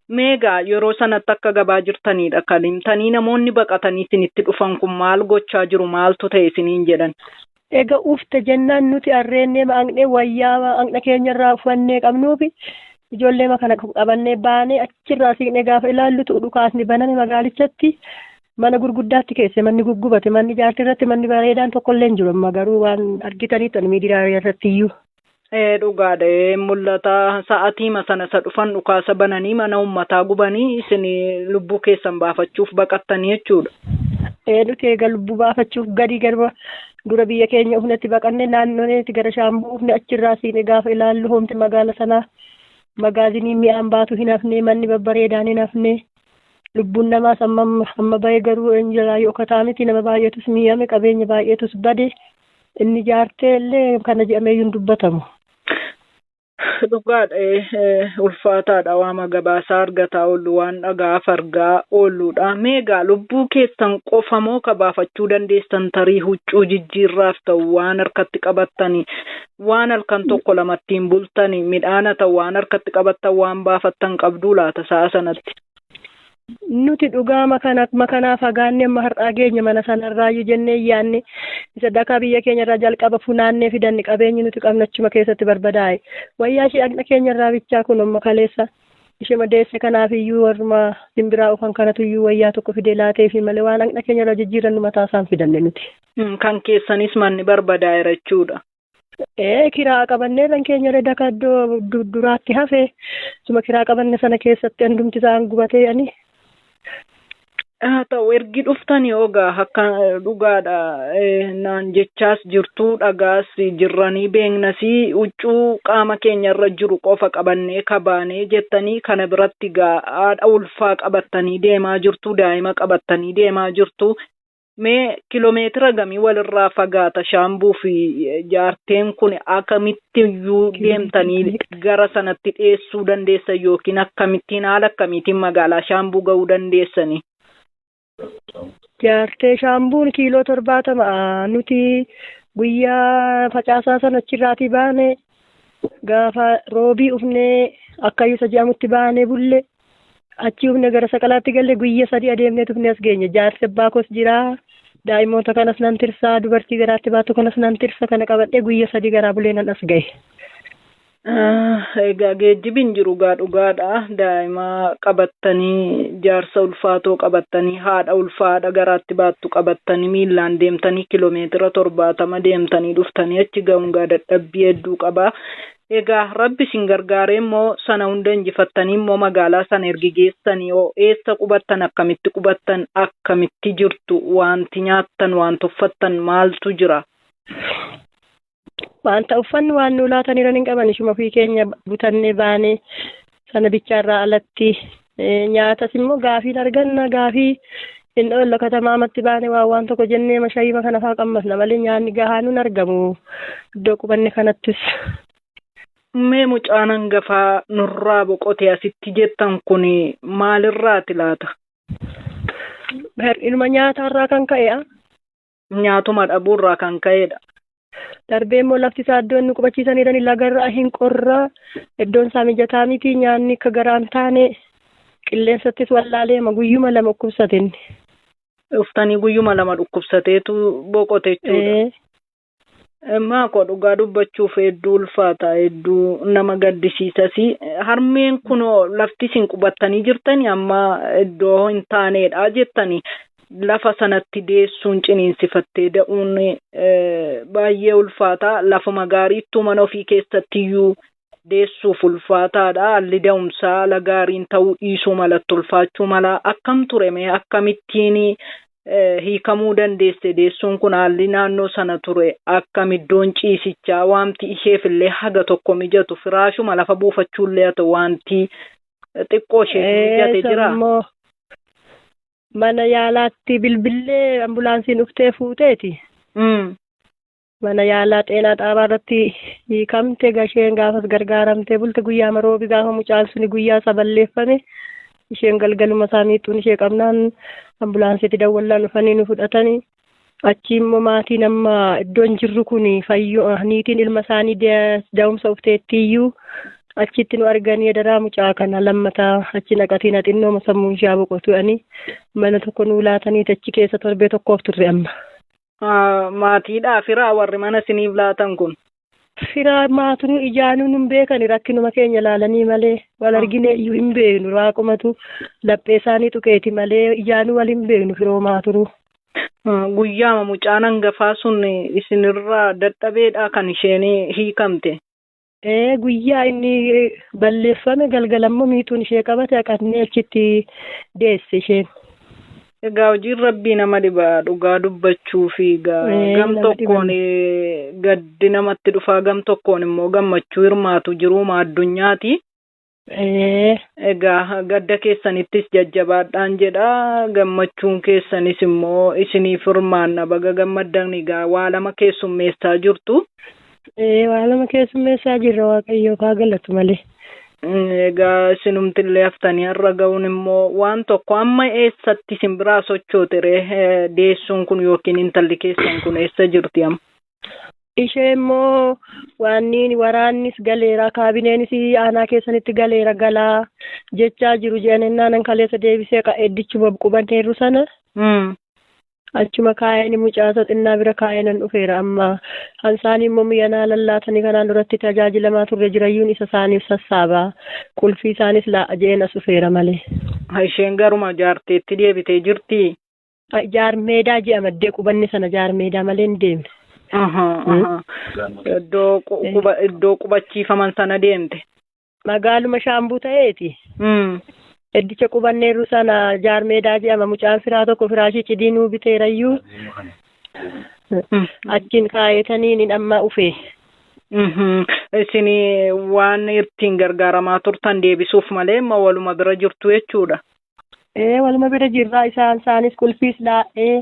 Meegaa yeroo sanatti akka gabaa jirtanidha kan himtanii namoonni baqatanii isinitti dhufan kun maal gochaa jiru maaltu ta'e isiniin jedhan? Egaa ufte jennaan nuti arreennee maqnee wayyaa maqna keenyarraa uffannee qabnuufi ijoollee kana qabannee baanee achirraa siiqnee gaafa ilaallutu dhukaasni baname magaalichatti mana gurguddaatti keesse manni guggubate manni jaartii irratti manni bareedaan tokkollee hin jiru amma garuu waan argitaniitu miidiyaa irratti iyyuu. Dhugaadha mul'ata sa'atiima sana isa dhufan dhukaasa bananii mana uummataa gubanii isin lubbuu keessan baafachuuf baqattanii jechuudha. Nuti egaa lubbuu baafachuuf gadi garba dura biyya keenya ufnetti baqannee naannoneeti gara Shaambuu ufne achirraa siiqnee gaafa ilaallu hoomti magaala sanaa magaazinii mi'aan baatu hin hafne manni babbareedaan hin hafne lubbuun namaas amma bahee garuu eenyuraa yoo kataa miti nama baay'eetus mi'ame qabeenya baay'eetus bade inni jaartee illee kana jedhamee hin dubbatamu. Dhugaadha ulfaataadha waama gabaasaa argataa oolu waan dhagaaf argaa oolluudha. Meegaa lubbuu keessan qofa moo kabaafachuu dandeessan tarii huccuu jijjiirraaf ta'u waan harkatti qabattanii waan halkan tokko lamattiin bultanii midhaana ta'u waan harkatti qabattan waan baafattan qabduu laata sa'a sanatti. Nuti dhugaa makanaa fagaannee amma har'aa geenya mana sanarraayyuu jennee yaanne isa dakaa biyya keenyarraa jalqaba funaannee fidanni qabeenyi nuti qabnachuma keessatti barbadaa'e. Wayyaa ishee dhaqna keenyarraa bichaa kun amma kaleessa ishee madeesse kanaaf warma simbiraa ufan kanatu iyyuu wayyaa tokko fidee laatee fi malee waan dhaqna keenyarraa jijjiirannu mataa isaan fidanne nuti. Kan keessanis manni barbadaa'eera jechuudha. Kiraa qabannee kan keenya dakaa iddoo duraatti hafe suma kiraa qabanne sana keessatti hundumti isaan gubatee ani. Ta'u ergi dhuftanii ogaa akka dhugaadha naan jechaas jirtuu dhagaas jirranii beeknasii huccuu qaama keenyarra jiru qofa qabannee kabaanee jettanii kana biratti haadha ulfaa qabattanii deemaa jirtu daa'ima qabattanii deemaa jirtu mee kiloomeetira gamii walirraa fagaata shaambuu fi jaarteen kun akkamitti iyyuu deemtanii gara sanatti dhiyeessuu dandeessan yookiin akkamittiin haala akkamiitiin magaalaa shaambuu ga'uu dandeessanii? Jaartee shaambuun kiiloo 70 nuti guyyaa facaasaa sana achirraatii baane gaafa roobii ufnee akkayyuu sajamutti baane bulle achi ufne gara saqalaatti galle guyyaa 3 adeemnee ufne as geenye. Jaarsi abbaa koos jira daa'imoota kanas nan tirsaa dubartii garaatti baatu kanas nan tirsa kana qabadhee guyyaa 3 garaa bulee nan as gahe. Egaa geejjibin jiru dhugaadha daa'ima qabattanii jaarsa ulfaatoo qabattanii haadha ulfaadha garaatti baattu qabattanii miillaan deemtanii kiloomeetira 70 deemtanii dhuftanii achi ga'uun dadhabbii hedduu qaba. Egaa rabbi isin gargaaree immoo sana hunda injifattanii immoo magaalaa sana ergi geessanii eessa qubattan akkamitti qubattan akkamitti jirtu wanti nyaattan wanti uffattan maaltu jira? Wanta uffanni waan nu laataniiran hin qaban ishuma ofii keenya butannee baanee sana bichaarraa alatti nyaatas immoo gaafii arganna gaafii inni olla katamaamatti baanee waan tokko jennee mashayima kana faa qammasna malee nyaanni gahaa nun argamu iddoo qubanne kanattis. Mee mucaan hangafaa nurraa boqotee asitti jettan kun maalirraati laata? Ilma nyaatarraa kan ka'edha. Nyaatuma dhabuurraa kan ka'edha. Darbee immoo lafti isaa iddoo inni qubachiisaniidhaan lagarraa hin qorra iddoon isaa mijataa miti nyaanni akka garaan taane qilleensattis wallaaleema guyyuma 2 dhukkubsateen. Dhuftanii guyyuma 2 dhukkubsateetu boqote jechuudha. Maakoo dhugaa dubbachuuf hedduu ulfaata hedduu nama gaddisiisas. Harmeen kunoo lafti isin qubattanii jirtanii amma iddoo hin taanedha jettanii. Lafa sanatti deessuun ciniinsifattee da'uun baay'ee ulfaata. Lafuma gaariittuu mana ofii keessatti iyyuu deessuuf ulfaataadha. Haalli da'umsaa haala gaariin ta'uu dhiisuu malatti ulfaachuu mala. Akkam ture mee akkamittiin hiikamuu dandeesse deessuun kun haalli naannoo sana ture akkam iddoon ciisichaa wanti isheefillee haga tokko mijatu firaashuma lafa buufachuullee haa ta'u wanti xiqqoo ishee mijate jira. Mana yaalaatti bilbillee ambulaansiin dhuftee fuuteeti. Mana yaalaa xeenaa xaabaa irratti hiikamte gasheen gaafas gargaaramtee bulte guyyaa maroobi gaafa mucaan suni guyyaa isa balleeffame isheen galgaluma isaa miixuun ishee qabnaan ambulaansiitti dawwallaan dhufanii nu fudhatanii achi immoo maatiin amma iddoon jirru kun fayyoo niitiin ilma isaanii da'umsa ufteetti iyyuu achitti nu arganii daraa mucaa kana lammataa achi naqatiin xinnoo sammuun ishee boqotu'anii mana tokko nu laatanii achi keessa torbee tokkoof turre amma. Maatiidhaa firaa warri mana isiniif laatan kun? Firaa maatuu ijaanuu nun beekani rakkinuma keenya ilaalanii malee wal argine iyyuu hin beeknu waaqumatu laphee isaanii tuqeeti malee ijaanuu wal hin beeknu firoo maaturuu. Guyyaama mucaan hangafaa sun isinirraa dadhabeedha kan isheen hiikamte? Guyyaa inni balleeffame galgalammoo miituun ishee qabate haqannee achitti deesse isheen. Egaa hojiin rabbii nama dhiba dhugaa dubbachuu fi gam tokkoon gaddi namatti dhufaa gam tokkoon immoo gammachuu hirmaatu jiruuma addunyaati. Egaa gadda keessanittis jajjabaadhaan jedha gammachuun keessanis immoo isiniif hirmaanna baga gammaddan egaa waa lama keessummeessaa jirtu. Waa lama keessummeessaa jirra Waaqayyo kaa galatu malee. Egaa isinumtillee haftanii har'a ga'uun immoo waan tokko amma eessatti isin biraa sochootere deessuun kun yookiin intalli keessan kun eessa jirti amma? Ishee immoo waanniin waraannis galeera kaabineenis aanaa keessanitti galeera galaa jechaa jiru jedhaninnaan kaleessa deebisee eddichuma qubanneerru sana. Achuma kaayanii mucaasa xinnaa bira kaayanan dhufeera amma hansaanii immoo miyanaa lallaatanii kanaan duratti tajaajilamaa turre jirayyuun isa isaaniif sassaabaa qulfii isaanis jeen as dhufeera malee. Isheen garuma jaarteetti deebitee jirti? Jaarmeedaa ji'a maddee qubanne sana jaarmeedaa malee hin deemne. Iddoo qubachiifaman sana deemte? Magaaluma shaambuu ta'eeti. Eddicha qubanneerru sana jaarmeedaa jedhama mucaan firaa tokko firaashii cidinuu biteerayyuu achiin kaayetaniin amma ufee. Isin waan ittiin gargaaramaa turtan deebisuuf malee ma waluma bira jirtu jechuudha? Waluma bira jirra isaanis qulfiis laa'ee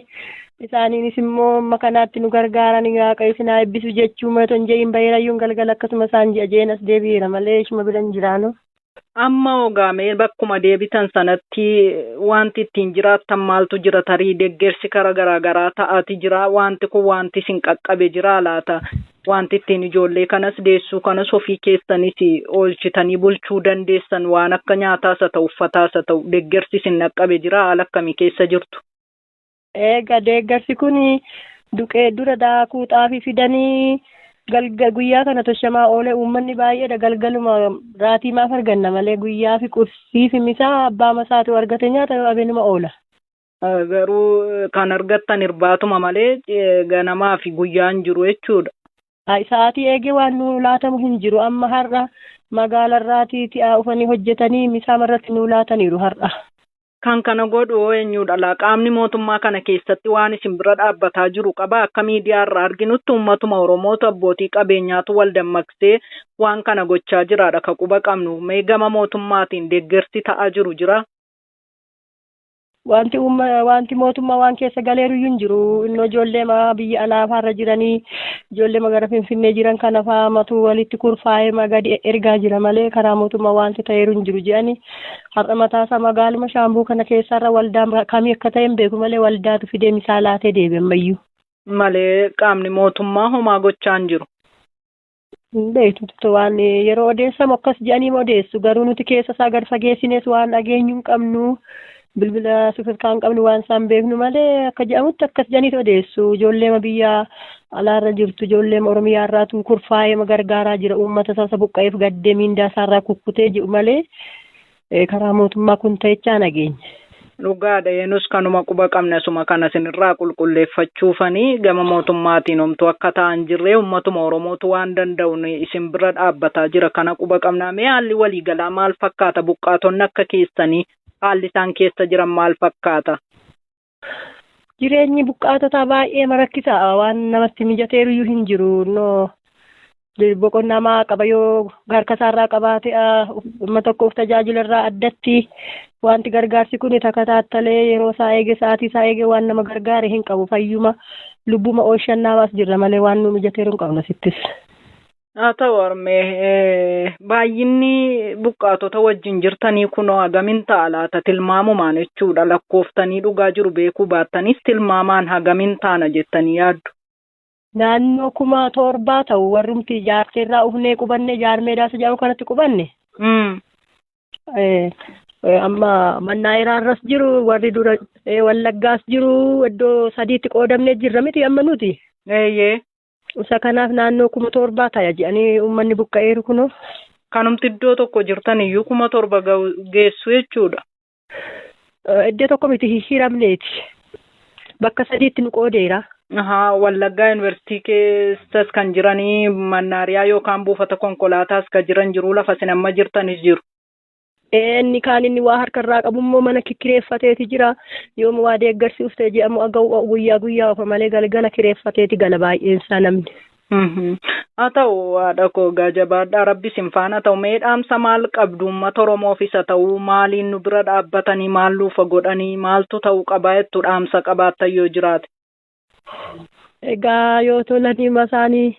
isaaniinis immoo amma kanaatti nu gargaaran waaqa isinaa eebbisu jechuu mooton jeeyin baheerayyuun galgala akkasuma isaan ji'a jeen as deebi'eera malee ishuma bira hin jiraanu. Amma ogaamee bakkuma deebitan sanatti wanti ittiin jiraattan maaltu jira tarii deeggarsi garaa garaa ta'aati jira wanti kun wanti isin qaqqabe jira laata wanti ittiin ijoollee kanas deessuu kanas ofii keessanis oolchitanii bulchuu dandeessan waan akka nyaataas haa ta'u uffataas haa ta'u deeggarsi isin qaqqabe jira haala akkamii keessa jirtu? Egaa deeggarsi kun duqee dura daakuu xaafii fidanii guyyaa kana toshamaa oolee uummanni baay'eedha galgaluma raatii maaf arganna malee guyyaa fi qursii fi misaa abbaa masaatu argate nyaata abeenuma oola. Garuu kan argattan irbaatuma malee ganamaa fi guyyaan jiru jechuudha. Sa'aatii eegee waan nu laatamu hin jiru amma har'a magaalarraatii ti'aa ufanii hojjetanii misaa irratti nu laataniiru har'a. Kan kana godhu eenyudha? Qaamni mootummaa kana keessatti waan isin bira dhaabbataa jiru qaba. Akka miidiyaa irraa arginutti uummatuma Oromoota abbootii qabeenyaatu wal dammaqsee waan kana gochaa jiraadha ka quba qabnu. Mee gama mootummaatiin deeggarsi ta'aa jiru jira? Wanti mootummaa waan keessa galeeruyyuu hin jiru. Innoo ijoollee biyya alaafaarra jiranii ijoollee magara Finfinnee jiran kana fa'aa matuu walitti kurfaa'ee gadi ergaa jira malee karaa mootummaa wanti ta'eeru hin jiru jedhanii har'a mataasaa magaaluma shaambuu kana keessarra waldaan kamii akka ta'e hin beeku malee waldaatu fidee misaa laatee deebi'an mayyuu. Malee qaamni mootummaa homaa gochaa hin jiru. Beektu waan yeroo odeessamu akkas jedhanii odeessu garuu nuti keessa isaa gad fageessines waan dhageenyu hin qabnu. Bilbila sufurkaan qabnu waan isaan beeknu malee akka jedhamutti akkas jedhanii odeessu ijoollee biyya alaarra jirtu ijoollee Oromiyaa irraatu kurfaa'ee gargaaraa jira uummata sasa buqqa'eef gaddee miindaa isaarraa kukkutee jiru malee karaa mootummaa kun ta'echaa nageenya. Dhugaadha yennus kanuma quba qabna suma kana sinirraa qulqulleeffachuufanii gama mootummaatiin homtuu akka ta'an jirree uummatuma Oromootu waan danda'uun isin bira dhaabbataa jira kana quba qabna. Mee haalli waliigalaa maal fakkaata buqqaatonni akka keessanii? Haalli isaan keessa jiran maal fakkaata? Jireenyi buqqaatotaa baay'ee rakkisaa waan namatti mijateeruyyuu hin jiru. Boqonnaa maa qaba yoo harka isaarraa qabaate amma tokkoof tajaajila irraa addatti wanti gargaarsi kun takataattalee yeroo isaa eege sa'aatii isaa eege waan nama gargaare hin qabu fayyuma lubbuma oolshannaamaas jirra malee waan nu mijateeru hin qabnu sittis. Haa ta'u harmee baay'inni buqqaatota wajjin jirtanii kunoo hagamin ta'a laata tilmaamumaan jechuudha lakkooftanii dhugaa jiru beekuu baattanis tilmaamaan hagamin taana jettanii yaaddu. Naannoo 7,000 ta'u warrumti jaarteerraa ufnee qubanne jaarmeedaas jedhamu kanatti qubanne. Amma Mannaayiraarras jiru warri dura Wallaggaas jiru iddoo 3tti qoodamnee jirra miti amma nuti. Isa kanaaf naannoo 7,000 ta'a jedhanii uummanni buqqa'eeru kunoo. Kanumti iddoo tokko jirtan iyyuu 7,000 geessu jechuudha. Iddoo tokko miti hiramneeti. Bakka 3tti nu qoodeera. Wallaggaa yuunivarsiitii keessas kan jiranii mannaariyaa yookaan buufata konkolaataas kan jiran jiru lafa isin amma jirtanis jiru. Inni kaan inni waa harkarraa qabu immoo mana kireeffateeti jira. Yooma waa deeggarsi uftee jedhamu guyyaa ofa malee galgala kireeffateeti gala baay'eensaa namni. Haa ta'u haadha koo gajabaadhaa rabbi sin faana ta'u mee dhaamsa maal qabdu uummata Oromoofis haa ta'u maaliin nu bira dhaabbatanii maal luufa godhanii maaltu ta'uu qabaa jettu dhaamsa qabaattan yoo jiraate. Egaa yoo tolanii masaanii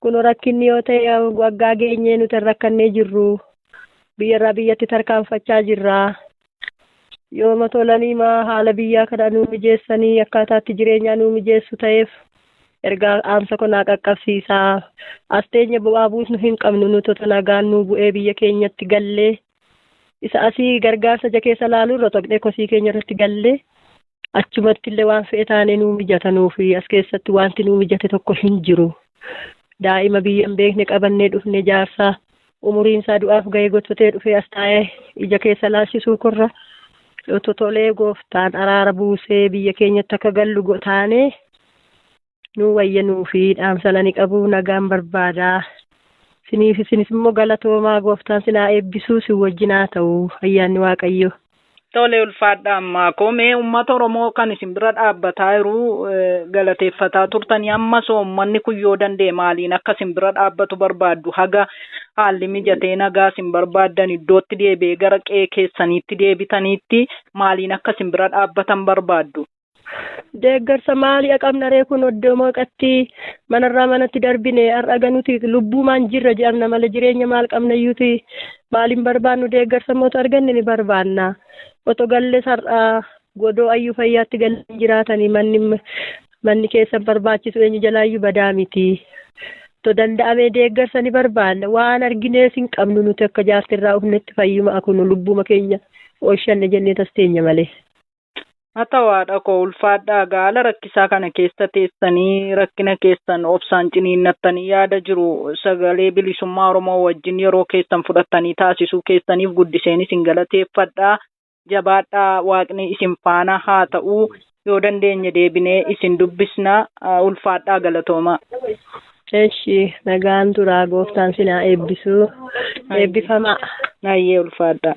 kun rakkinni yoo ta'e waggaa geenyee nuti rakkannee jirru biyyarraa biyyatti tarkaanfachaa jirra. Yooma tolanii haala biyyaa kana nuu mijeessanii akkaataatti jireenyaa nuu mijeessu ta'eef ergaa dhaamsa kanaa qaqqabsiisaa. Asteenya bu'aa buusnu hin qabnu nuti otoo nagaan nuu bu'ee biyya keenyatti gallee isa asii gargaarsa ija keessa laaluurra toqnee kosii keenya irratti gallee achumatti illee waan fe'e taanee nuu mijatanuufi as keessatti wanti nuu mijate tokko hin jiru. Daa'ima biyya hin beekne qabannee dhufne jaarsaa umuriin isaa du'aaf ga'ee gottotee dhufee as taa'ee ija keessa laalchisuu korra totolee gooftaan araara buusee biyya keenyatti akka gallu taanee nuu wayyanuu fi dhaamsa nani qabu nagaan barbaadaa. Isinis immoo galatoomaa gooftaan sinaa eebbisuu si wajjinaa ta'u ayyaanni Waaqayyo. Tole ulfaadha ammaa koomee uummata Oromoo kan isin bira dhaabbataa jiru galateeffataa turtanii ammas uummanni kun yoo danda'e maaliin akka isin bira dhaabbatu barbaaddu haga haalli mijatee nagaa isin barbaaddan iddootti deebi'ee gara qe'ee keessaniitti deebitaniitti maaliin akka isin bira dhaabbatan barbaaddu? Deeggarsa maalii qabna ree kun oddoo mooqatti manarraa manatti darbine har'a ganuti lubbuumaan jirra jedhamna malee jireenya maal qabna iyyuuti maaliin barbaannu deeggarsa mootu arganne ni barbaanna. Otoo gallees har'a godoo ayyuu fayyaatti galanii jiraatanii manni keessan barbaachisu eenyu jalaayyuu badaa miti. Otoo danda'amee deeggarsa ni barbaanna waan arginees hin qabnu nuti akka jaartirraa ufnetti fayyuma akunu lubbuuma keenya oolshanne jennee tasteenya malee. Haa ta'aadha koo ulfaadhaa gaala rakkisaa kana keessa teessanii rakkina keessan obsaan ciniinnattanii yaada jiru sagalee bilisummaa Oromoo wajjin yeroo keessan fudhattanii taasisuu keessaniif guddiseen isin galateeffadhaa. Jabaadhaa waaqni isin faana haa ta'u yoo dandeenye deebinee isin dubbisna ulfaadhaa galatoomaa. Eeshi nagaan turaa gooftaan sinaa eebbisuu eebbifamaa. Nayyee ulfaadhaa.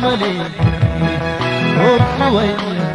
Mali, oh,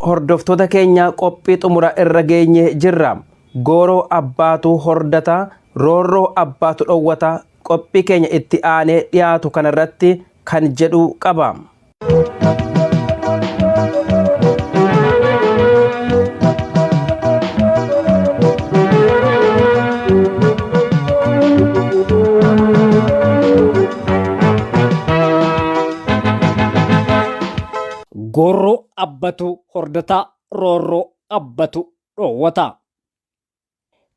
Hordoftoota keenya qophii xumura irra geenye jirra. Gooroo abbaatu hordata, roorroo abbaatu dhowwata. Qophii keenya itti aanee dhiyaatu kanarratti kan jedhu qaba. Goorroo abbatu hordata, roorroo abbatu dhowwata.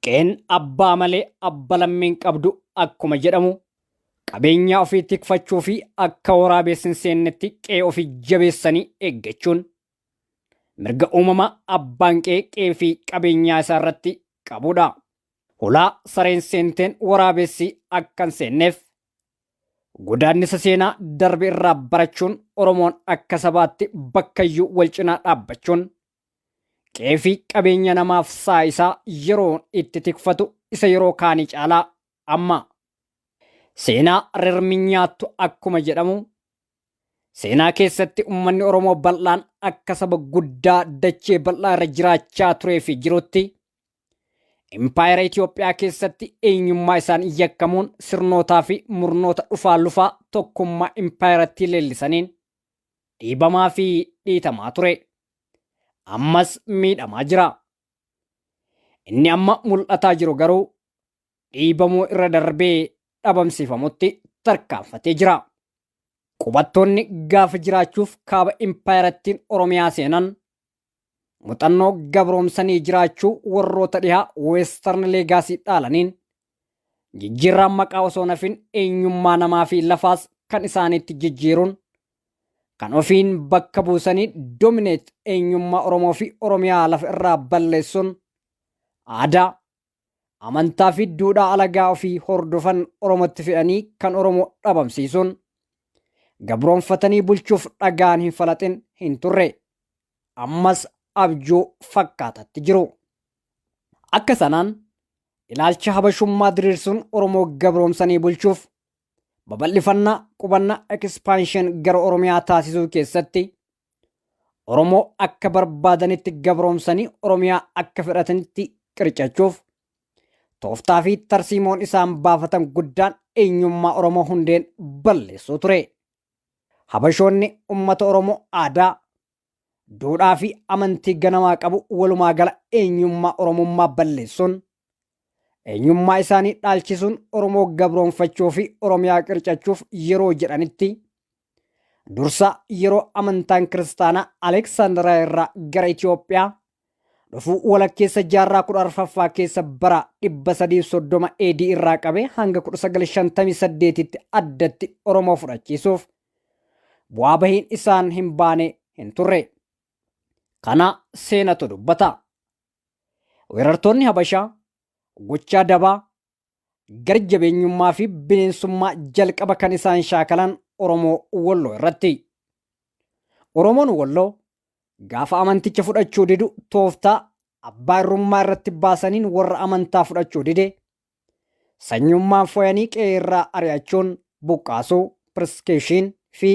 Qeen abbaa malee abba lammiin qabdu akkuma jedhamu Qabeenya ofii tikfachuu fi akka waraabessi hin seennetti qe'ee ofii jabeessanii eeggachuun mirga uumamaa abbaan qe'ee fi qabeenyaa isaa irratti qabudha. Hulaa sareen seenteen waraabessi akka hin seenneef godaannisa seenaa darbe irraa barachuun Oromoon akka sabaatti bakkayyuu wal cinaa dhaabbachuun qe'ee fi qabeenya namaaf saa isaa yeroo itti tikfatu isa yeroo kaanii caalaa amma. Seenaa rirminyaattu akkuma jedhamu seenaa keessatti uummanni Oromoo bal'aan akka saba guddaa dachee bal'aa irra jiraachaa turee fi jirutti impaayera Itoophiyaa keessatti eenyummaa isaan yakkamuun sirnootaa fi murnoota dhufaan lufaa tokkummaa impaayeratti leellisaniin dhiibamaa fi dhiitamaa ture. Ammas miidhamaa jira. Inni amma mul'ataa jiru garuu dhiibamuu irra darbee dhabamsiifamutti tarkaanfatee jira. Qubattoonni gaafa jiraachuuf kaaba impaayerattiin Oromiyaa seenan muuxannoo gabroomsanii jiraachuu warroota dhihaa weestarn leegaasii dhaalaniin jijjiirraan maqaa osoo nafin eenyummaa namaa fi lafaas kan isaaniitti jijjiiruun kan ofiin bakka buusanii doomineet eenyummaa Oromoo fi Oromiyaa lafa irraa balleessuun aadaa amantaa fi duudhaa alagaa ofii hordofan Oromootti fe'anii kan Oromoo dhabamsiisuun gabroonfatanii bulchuuf dhagaan hin falaxin hin turre. Ammas abjuu fakkaatatti jiru. Akka sanaan ilaalcha habashummaa diriirsuun Oromoo gabroomsanii bulchuuf babal'ifannaa qubannaa ekspaanshin gara Oromiyaa taasisuu keessatti Oromoo akka barbaadanitti gabroomsanii Oromiyaa akka fedhatanitti qircachuuf tooftaa fi tarsiimoon isaan baafatan guddaan eenyummaa Oromoo hundeen balleessuu ture. Habashoonni uummata Oromoo aadaa, duudhaa fi amantii ganamaa qabu walumaa gala eenyummaa Oromummaa balleessuun eenyummaa isaanii dhaalchisuun Oromoo gabroonfachuu fi Oromiyaa qircachuuf yeroo jedhanitti dursa yeroo amantaan kiristaanaa Aleksaandaraa irraa gara Itoophiyaa dhufuu walakkeessa jaarraa 14ffaa keessa bara 330 AD irraa qabee hanga 1958tti addatti Oromoo fudhachiisuuf bu'aa bahiin isaan hin baane hin turre. Kana seenatu dubbata. Weerartoonni Habashaa gochaa dabaa garjabeenyummaa fi bineensummaa jalqaba kan isaan shaakalan Oromoo Walloo irratti. Oromoon Walloo gaafa amanticha fudhachuu didu tooftaa abbaa irrummaa irratti baasaniin warra amantaa fudhachuu dide sanyummaan foyanii qe'ee irraa ari'achuun buqqaasuu pirskeeshin fi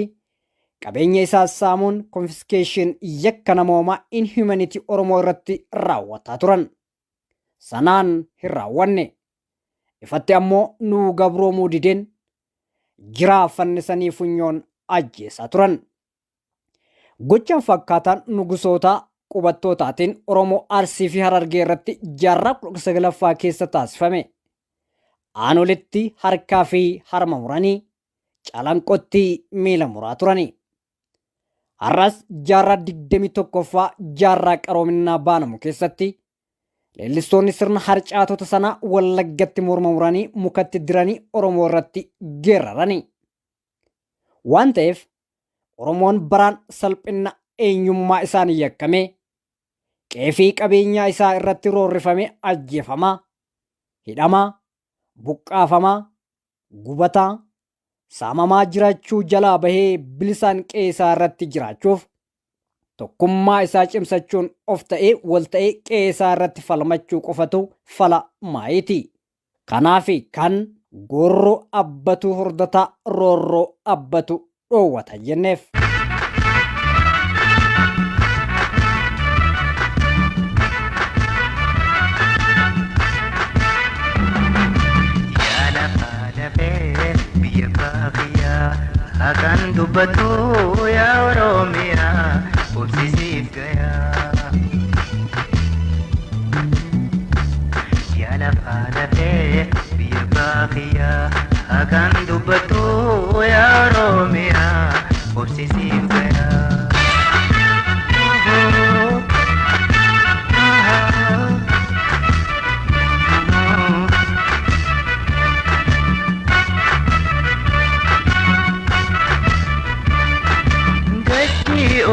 qabeenya isaa saamuun konfiskeeshin yakka namoomaa inhumanity Oromoo irratti raawwataa turan. Sanaan hin raawwanne. Ifatti ammoo nuu gabroomuu dideen jiraa fannisanii funyoon ajjeesaa turan. Gochaan fakkaataan nugusootaa qubattootaatiin Oromoo Arsii fi Harargee irratti jaarraa 19ffaa keessa taasifame. Aanolitti harkaa fi harma muranii calanqotti miila muraa turani. Har'as jaarraa 21ffaa jaarraa qaroominaa baanamu keessatti leellistoonni sirna harcaatota sanaa Wallaggatti morma muranii mukatti diranii Oromoo irratti geerrarani. Waan ta'eef Oromoon baraan salphina eenyummaa isaanii yakkamee qe'ee fi qabeenyaa isaa irratti roorrifamee ajjeefamaa, hidhamaa, buqqaafamaa, gubataa, saamamaa jiraachuu jalaa bahee bilisaan qe'ee isaa irratti jiraachuuf tokkummaa isaa cimsachuun of ta'ee wal ta'ee qe'ee isaa irratti falmachuu qofatu fala maayiti. Kanaaf kan gorroo abbatu hordotaa roorroo abbatu dhoowwata jenneef. Akan dubbatu yaa Oromiyaa obsisiif gayaa. Yaa lafaa lafee biyya baaqiyyaa akan dubbatu yaa Oromiyaa obsisiif gayaa.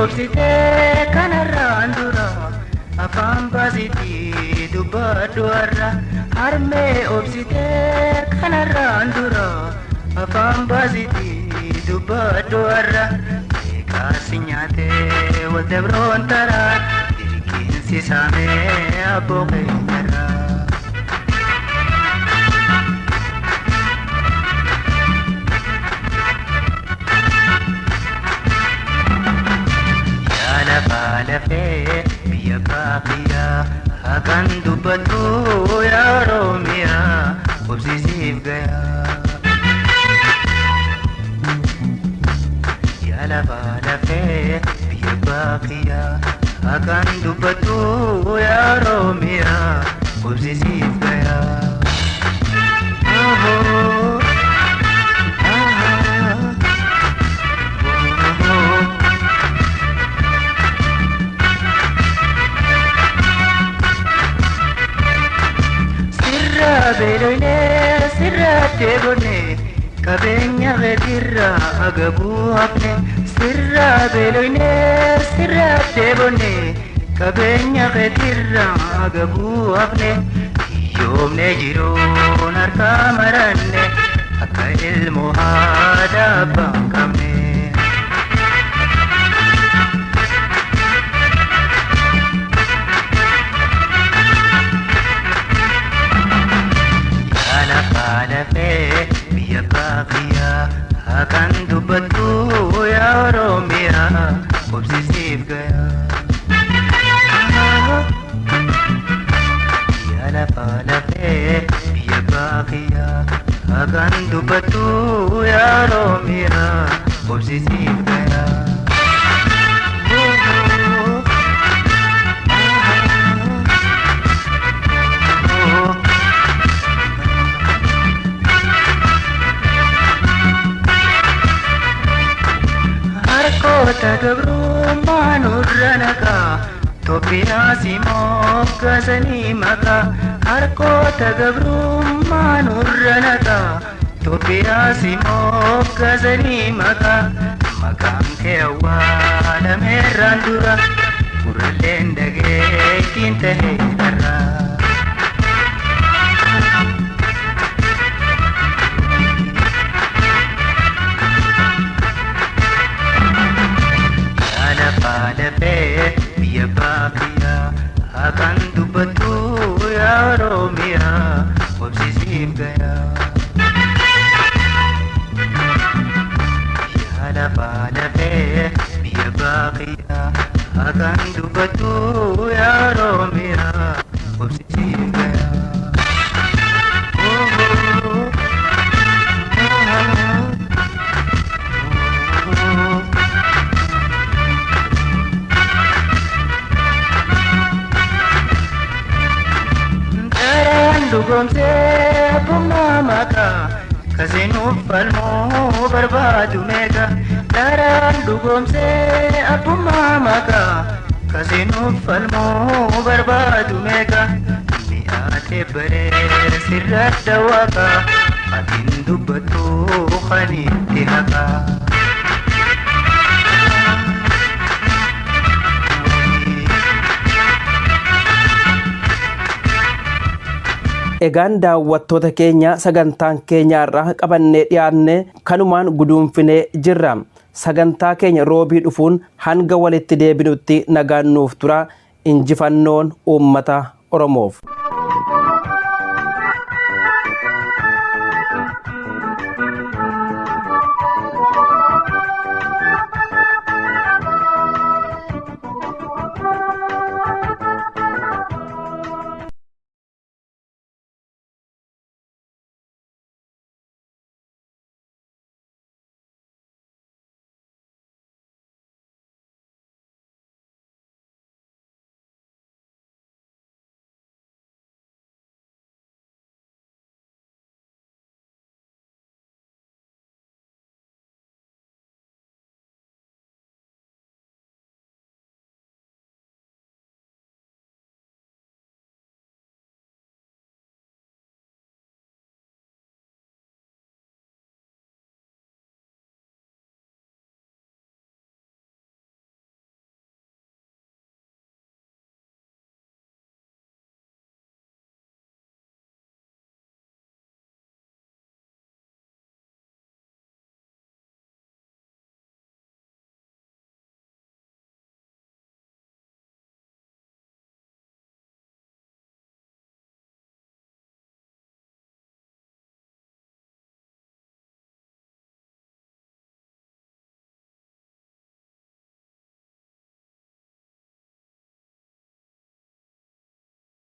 obsite kanarraan dura afaan baasiti dubbadhu har'a harmee obsite kanarraan dura afaan baasiti dubbadhu har'a eegaasi nyaatee wal dabroon taraa dirqiinsi saamee abboo keenyarraa. Lafee biyya baaqiyyaa hakan dubbatu yaa Oromiyaa obsisiif gayaa. Yaa lafee biyya baaqiyyaa hakan dubbatu yaa Oromiyaa obsisiif gayaa. Beeloine sirraate bonne qabeenya keetirra agabuu hafne sirra beeloine sirraate bonne qabeenya keetirra agabuu hafne yoomne jiruun harka maranne akka ilmoo haadha abbaan qabne. Lafee biyya baaqiyyaa hakan dubbatu yaa Oromiyaa obsisiif gayaa. Yaa lafee biyya baaqiyyaa hakan dubbatu yaa Oromiyaa obsisiif gayaa. Harkoota gabrummaa nurra naqaa Itoophiyaa simoof gaasanii maqaa harkoota gabrummaa nurra naqaa Itoophiyaa simoof gaasanii maqaa maqaan kee awwaalameerraan dura gurralleen dhageettiin tahee dharraa. Lafee biyya baaqiyyaa hakan dubbatu yaa Oromiyaa obsisiif gayaa. Yaa lafee biyya baaqiyyaa hakan dubbatu yaa Oromiyaa obsisiif gayaa. Dugomsee abbummaa maqaa kasinuuf falmoo barbaadu meeqa daraan dugomsee abbummaa maqaa kasinuuf falmoo barbaadu meeqa mi'aatee bareer sirratti waaqa atiin dubbattu kan itti haqaa. Egaan daawwattoota keenya sagantaan keenya irraa qabannee dhiyaanne kanumaan guduunfinee jirra. Sagantaa keenya roobii dhufuun hanga walitti deebinutti nagaan nuuf tura. Injifannoon uummata Oromoof.